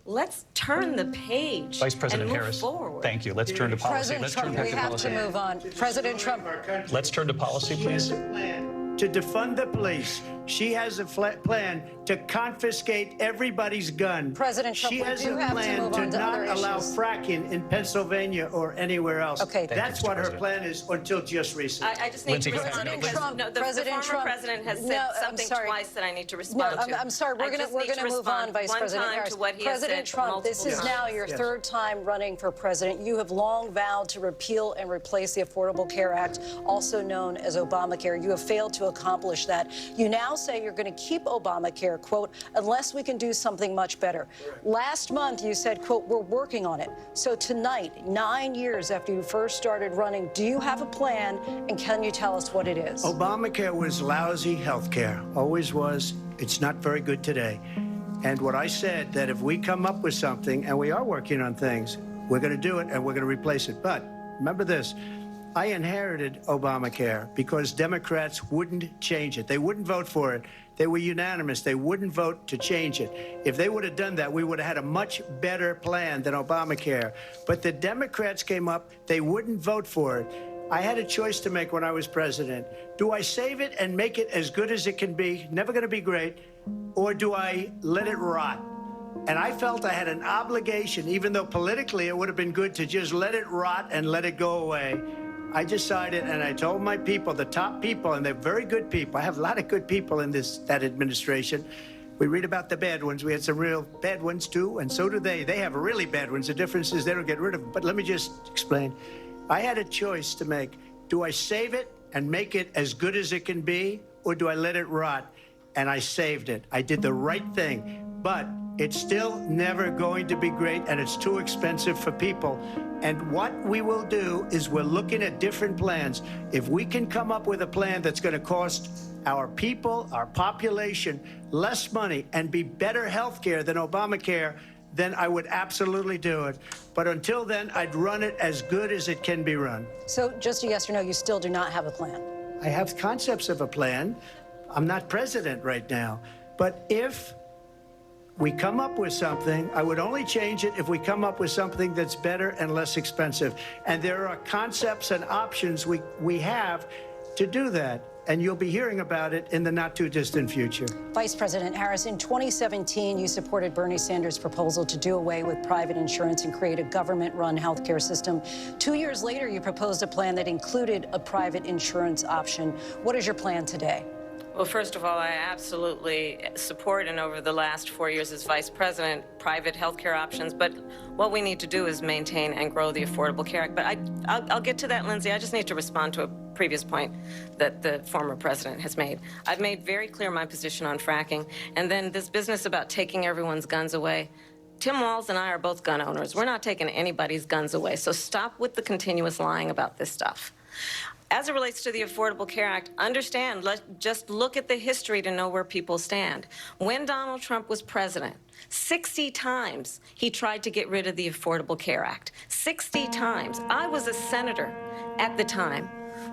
Let's turn the page Vice President and move Harris, forward. thank you. Let's turn to policy. President Let's Trump, turn back we to have policy. to move on. President Trump. Let's turn to policy, She has please. a plan to defund the police. She has a plan to confiscate everybody's gun. President Trump, she we has do a have to plan move to on to not other allow issues. fracking in Pennsylvania or anywhere else. Okay. That's you, what Mr. her President. plan is until just recently. I just need Lindsay, to go ahead. respond. President because Trump, no, the President former Trump. president has said No, I'm something sorry. twice that I need to No, respond to. I'm sorry. We're I just going need to move on, Vice one President time Harris. to what he has President said Trump, this multiple is now times. your Yes. third time running for president. You have long vowed to repeal and replace the Affordable Care Act, also known as Obamacare. You have failed to accomplish that. You now say you're going to keep Obamacare, quote, unless we can do something much better. Last month, you said, quote, we're working on it. So tonight, 9 years after you first started running, do you have a plan, and can you tell us what it is? Obamacare was lousy health care, always was. It's not very good today. And what I said, that if we come up with something, and we are working on things, we're going to do it and we're going to replace it. But remember this, I inherited Obamacare because Democrats wouldn't change it. They wouldn't vote for it. They were unanimous. They wouldn't vote to change it. If they would have done that, we would have had a much better plan than Obamacare. But the Democrats came up. They wouldn't vote for it. I had a choice to make when I was president. Do I save it and make it as good as it can be, never going to be great, or do I let it rot? And I felt I had an obligation, even though politically it would have been good to just let it rot and let it go away. I decided, and I told my people, the top people, and they're very good people. I have a lot of good people in that administration. We read about the bad ones. We had some real bad ones too, and so do they. They have really bad ones. The difference is they don't get rid of them. But let me just explain. I had a choice to make. Do I save it and make it as good as it can be, or do I let it rot? And I saved it. I did the right thing. But it's still never going to be great, and it's too expensive for people. And what we will do is we're looking at different plans. If we can come up with a plan that's going to cost our people, our population, less money and be better health care than Obamacare, then I would absolutely do it. But until then, I'd run it as good as it can be run. So just a yes or no, you still do not have a plan? I have concepts of a plan. I'm not president right now. But if we come up with something, I would only change it if we come up with something that's better and less expensive. And there are concepts and options we have to do that. And you'll be hearing about it in the not too distant future. Vice President Harris, in 2017, you supported Bernie Sanders' proposal to do away with private insurance and create a government-run healthcare system. 2 years later, you proposed a plan that included a private insurance option. What is your plan today? Well, first of all, I absolutely support, and over the last 4 years as vice president, private health care options. But what we need to do is maintain and grow the Affordable Care Act. But I'll get to that, Lindsay. I just need to respond to a previous point that the former president has made. I've made very clear my position on fracking. And then this business about taking everyone's guns away, Tim Walz and I are both gun owners. We're not taking anybody's guns away, so stop with the continuous lying about this stuff. As it relates to the Affordable Care Act, understand, just look at the history to know where people stand. When Donald Trump was president, 60 times he tried to get rid of the Affordable Care Act. 60 times. I was a senator at the time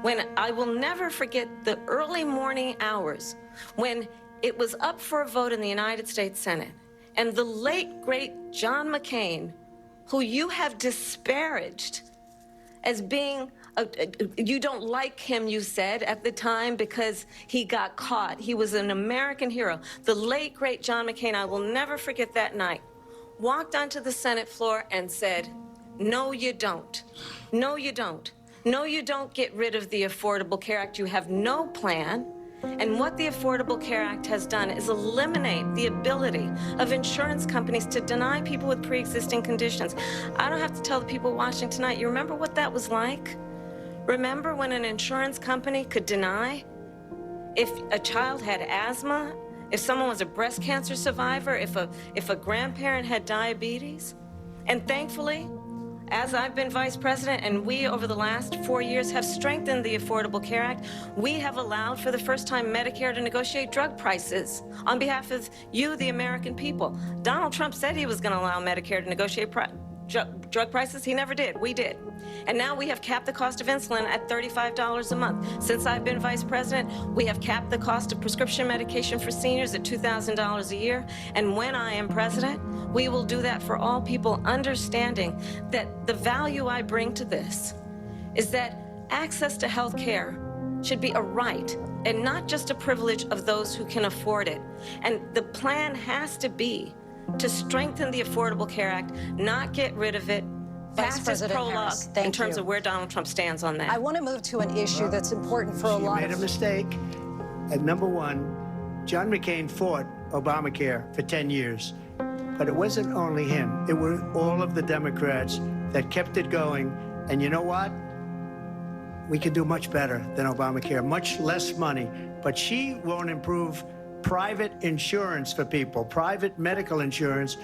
when I will never forget the early morning hours when it was up for a vote in the United States Senate. And the late, great John McCain, who you have disparaged as being you don't like him, you said, at the time because he got caught. He was an American hero. The late, great John McCain, I will never forget that night, walked onto the Senate floor and said, no, you don't. No, you don't. No, you don't get rid of the Affordable Care Act. You have no plan. And what the Affordable Care Act has done is eliminate the ability of insurance companies to deny people with pre-existing conditions. I don't have to tell the people watching tonight, you remember what that was like? Remember when an insurance company could deny if a child had asthma, if someone was a breast cancer survivor, if a grandparent had diabetes? And thankfully, as I've been vice president and we over the last 4 years have strengthened the Affordable Care Act, we have allowed for the first time Medicare to negotiate drug prices on behalf of you, the American people. Donald Trump said he was going to allow Medicare to negotiate drug prices. He never did. We did. And now we have capped the cost of insulin at $35 a month. Since I've been vice president, we have capped the cost of prescription medication for seniors at $2,000 a year. And when I am president, we will do that for all people, understanding that the value I bring to this is that access to health care should be a right and not just a privilege of those who can afford it. And the plan has to be to strengthen the Affordable Care Act, not get rid of it. Vice President Harris, in terms of where Donald Trump stands on that. I want to move to an issue that's important for a lot of... You made a mistake. At number one, John McCain fought Obamacare for 10 years. But it wasn't only him. It were all of the Democrats that kept it going. And you know what? We can do much better than Obamacare, much less money. But she won't improve private insurance for people, private medical insurance.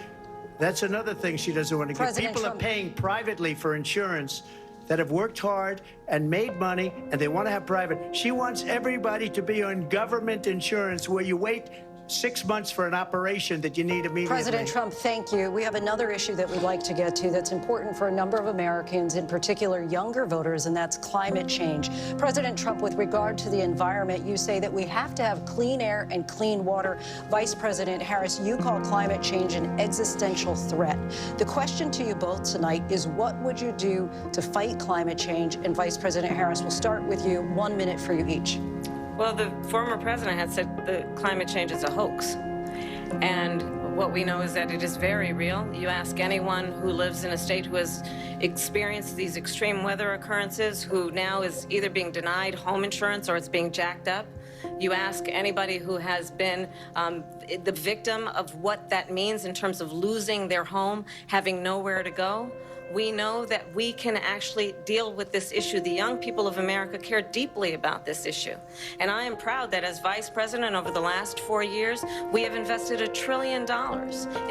That's another thing she doesn't want to get. People are paying privately for insurance that have worked hard and made money, and they want to have private. She wants everybody to be on government insurance where you wait 6 months for an operation that you need immediately. President Trump, thank you. We have another issue that we'd like to get to that's important for a number of Americans, in particular younger voters, and that's climate change. President Trump, with regard to the environment, you say that we have to have clean air and clean water. Vice President Harris, you call climate change an existential threat. The question to you both tonight is, what would you do to fight climate change? And Vice President Harris, we'll start with you. 1 minute for you each. Well, the former president had said that climate change is a hoax. And what we know is that it is very real. You ask anyone who lives in a state who has experienced these extreme weather occurrences, who now is either being denied home insurance or it's being jacked up. You ask anybody who has been the victim of what that means in terms of losing their home, having nowhere to go. We know that we can actually deal with this issue. The young people of America care deeply about this issue. And I am proud that as vice president over the last 4 years, we have invested $1 trillion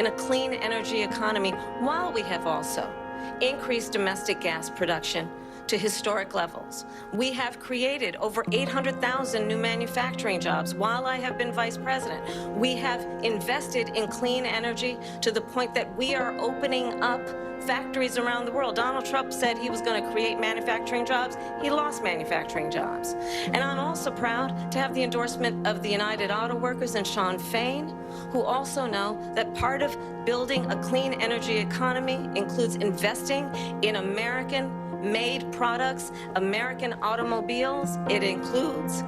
in a clean energy economy, while we have also increased domestic gas production to historic levels. We have created over 800,000 new manufacturing jobs while I have been vice president. We have invested in clean energy to the point that we are opening up factories around the world. Donald Trump said he was going to create manufacturing jobs. He lost manufacturing jobs. And I'm also proud to have the endorsement of the United Auto Workers and Sean Fain, who also know that part of building a clean energy economy includes investing in American-made products, American automobiles. It includes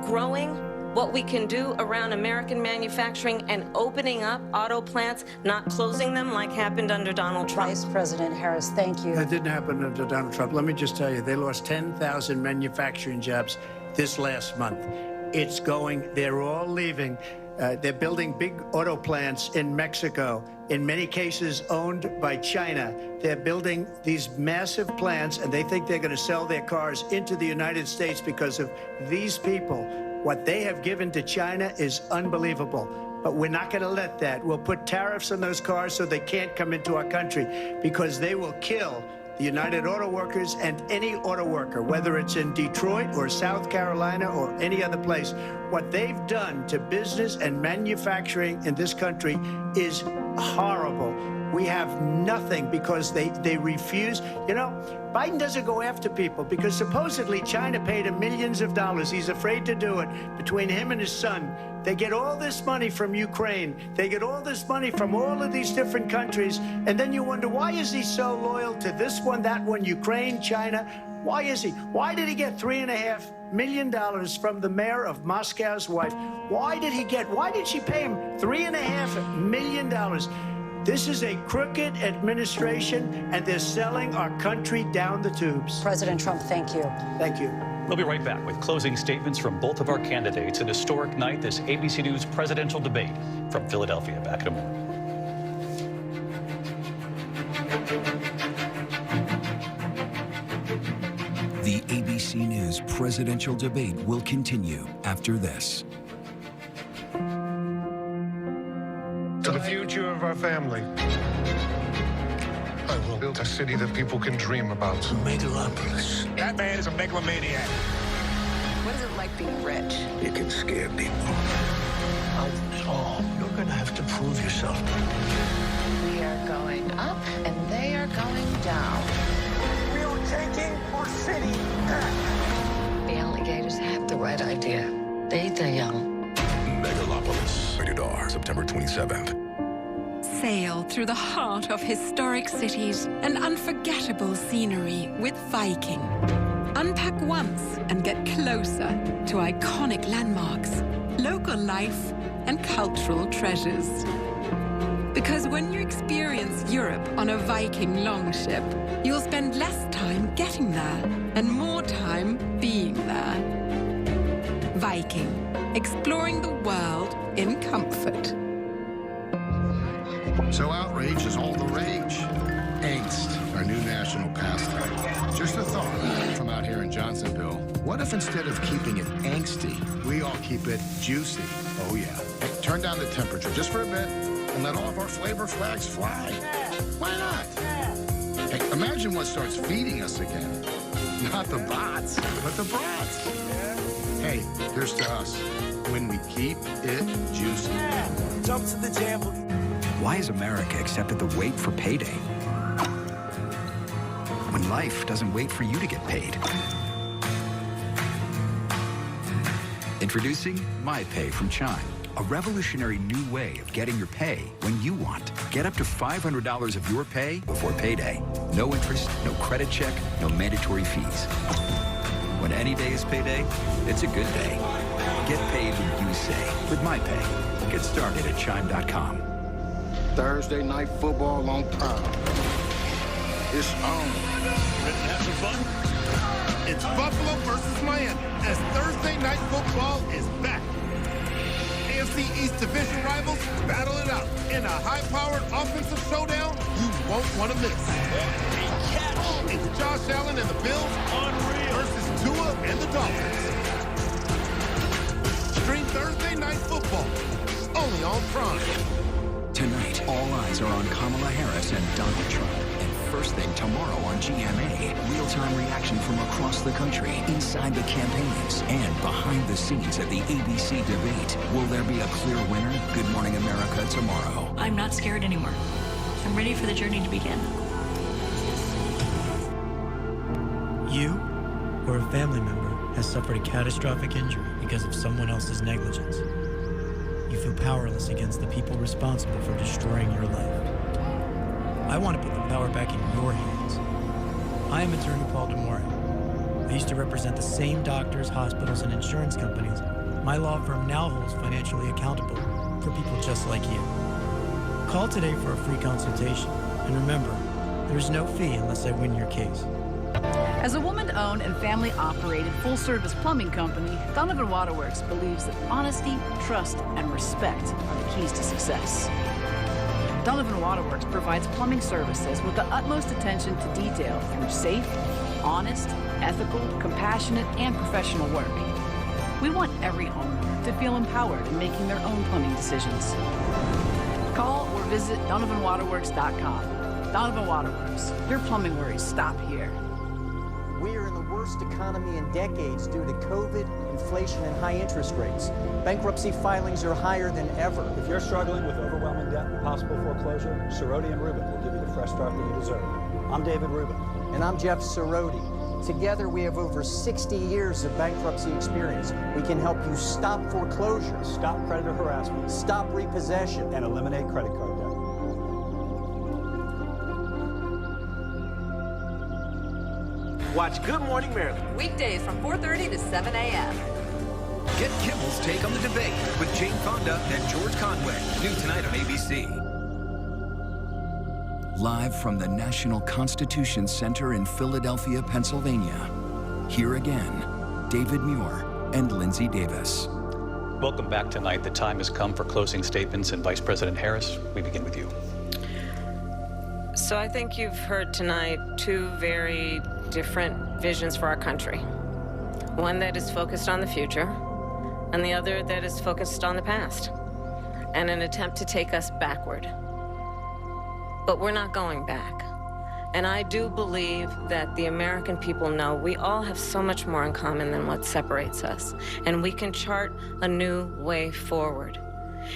growing what we can do around American manufacturing and opening up auto plants, not closing them like happened under Donald Trump. Vice President Harris, thank you. That didn't happen under Donald Trump. Let me just tell you, they lost 10,000 manufacturing jobs this last month. It's going, they're all leaving. They're building big auto plants in Mexico, in many cases owned by China. They're building these massive plants, and they think they're going to sell their cars into the United States because of these people. What they have given to China is unbelievable. But we're not going to let that. We'll put tariffs on those cars so they can't come into our country because they will kill the United Auto Workers and any auto worker, whether it's in Detroit or South Carolina or any other place. What they've done to business and manufacturing in this country is horrible. We have nothing because they refuse. You know, Biden doesn't go after people because supposedly China paid him millions of dollars. He's afraid to do it. Between him and his son, they get all this money from Ukraine. They get all this money from all of these different countries. And then you wonder, why is he so loyal to this one, that one, Ukraine, China? Why is he? Why did he get $3.5 million from the mayor of Moscow's wife? Why did she pay him $3.5 million? This is a crooked administration, and they're selling our country down the tubes. President Trump, thank you. Thank you. We'll be right back with closing statements from both of our candidates. An historic night, this ABC News presidential debate from Philadelphia. Back in a moment. The ABC News presidential debate will continue after this. To the future of our family, I will build a city that people can dream about. Megalopolis. That man is a megalomaniac. What is it like being rich? It can scare people. Out all, you're gonna have to prove yourself. We are going up and they are going down. We are taking our city back. The alligators have the right idea. They eat the young. Megalopolis. Rated R. September 27th. Sail through the heart of historic cities and unforgettable scenery with Viking. Unpack once and get closer to iconic landmarks, local life, and cultural treasures. Because when you experience Europe on a Viking longship, you'll spend less time getting there and more time being there. Viking, exploring the world in comfort. So outrage is all the rage. Angst, our new national pastime. Just a thought from out here in Johnsonville. What if instead of keeping it angsty, we all keep it juicy? Oh yeah. Hey, turn down the temperature just for a bit and let all of our flavor flags fly. Why not? Hey, imagine what starts feeding us again. Not the bots, but the brats. Hey, here's to us. When we keep it juicy. Jump to the jam. Why has America accepted the wait for payday? When life doesn't wait for you to get paid. Introducing MyPay from Chime, a revolutionary new way of getting your pay when you want. Get up to $500 of your pay before payday. No interest, no credit check, no mandatory fees. When any day is payday, it's a good day. Get paid when you say with MyPay. Get started at Chime.com. Thursday night football on Prime. It's on. Ready to have some fun? It's Buffalo versus Miami as Thursday night football is back. AFC East division rivals battle it out in a high-powered offensive showdown you won't want to miss. It's Josh Allen and the Bills versus Tua and the Dolphins. Stream Thursday night football only on Prime. Tonight, all eyes are on Kamala Harris and Donald Trump. And first thing tomorrow on GMA, real-time reaction from across the country, inside the campaigns, and behind the scenes at the ABC debate. Will there be a clear winner? Good Morning America tomorrow. I'm not scared anymore. I'm ready for the journey to begin. You or a family member has suffered a catastrophic injury because of someone else's negligence. You feel powerless against the people responsible for destroying your life. I want to put the power back in your hands. I am attorney Paul DeMora. I used to represent the same doctors, hospitals, and insurance companies. My law firm now holds financially accountable for people just like you. Call today for a free consultation. And remember, there's no fee unless I win your case. As a woman-owned and family-operated full-service plumbing company, Donovan Waterworks believes that honesty, trust, and respect are the keys to success. Donovan Waterworks provides plumbing services with the utmost attention to detail through safe, honest, ethical, compassionate, and professional work. We want every homeowner to feel empowered in making their own plumbing decisions. Call or visit DonovanWaterworks.com. Donovan Waterworks, your plumbing worries stop here. We are in the worst economy in decades due to COVID, inflation, and high interest rates. Bankruptcy filings are higher than ever. If you're struggling with overwhelming debt and possible foreclosure, Cerroti and Rubin will give you the fresh start that you deserve. I'm David Rubin. And I'm Jeff Cerroti. Together, we have over 60 years of bankruptcy experience. We can help you stop foreclosure, stop creditor harassment, stop repossession, and eliminate credit card debt. Watch Good Morning Maryland. Weekdays from 4:30 to 7 a.m. Get Kimmel's take on the debate with Jane Fonda and George Conway. New tonight on ABC. Live from the National Constitution Center in Philadelphia, Pennsylvania. Here again, David Muir and Lindsay Davis. Welcome back tonight. The time has come for closing statements, and Vice President Harris, we begin with you. So I think you've heard tonight two very different visions for our country. One that is focused on the future, and the other that is focused on the past, and an attempt to take us backward. But we're not going back. And I do believe that the American people know we all have so much more in common than what separates us, and we can chart a new way forward.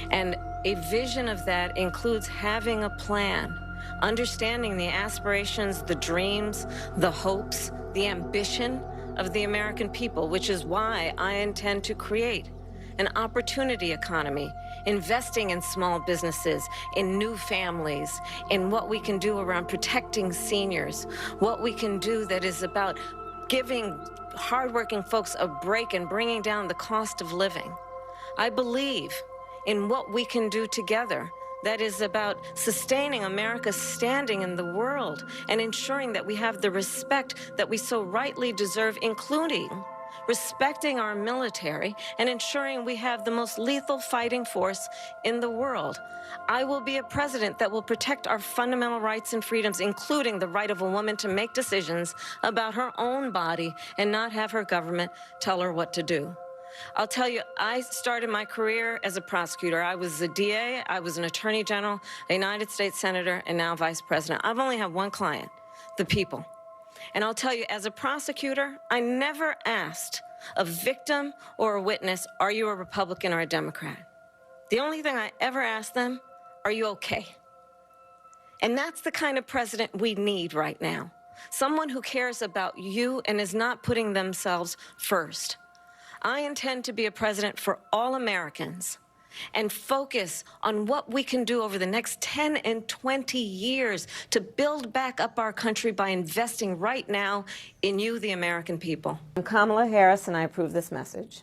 And a vision of that includes having a plan, understanding the aspirations, the dreams, the hopes, the ambition of the American people, which is why I intend to create an opportunity economy, investing in small businesses, in new families, in what we can do around protecting seniors, what we can do that is about giving hardworking folks a break and bringing down the cost of living. I believe in what we can do together that is about sustaining America's standing in the world and ensuring that we have the respect that we so rightly deserve, including respecting our military and ensuring we have the most lethal fighting force in the world. I will be a president that will protect our fundamental rights and freedoms, including the right of a woman to make decisions about her own body and not have her government tell her what to do. I'll tell you, I started my career as a prosecutor. I was a DA, I was an attorney general, a United States senator, and now vice president. I've only had one client, the people. And I'll tell you, as a prosecutor, I never asked a victim or a witness, are you a Republican or a Democrat? The only thing I ever asked them, are you okay? And that's the kind of president we need right now. Someone who cares about you and is not putting themselves first. I intend to be a president for all Americans and focus on what we can do over the next 10 and 20 years to build back up our country by investing right now in you, the American people. I'm Kamala Harris, and I approve this message.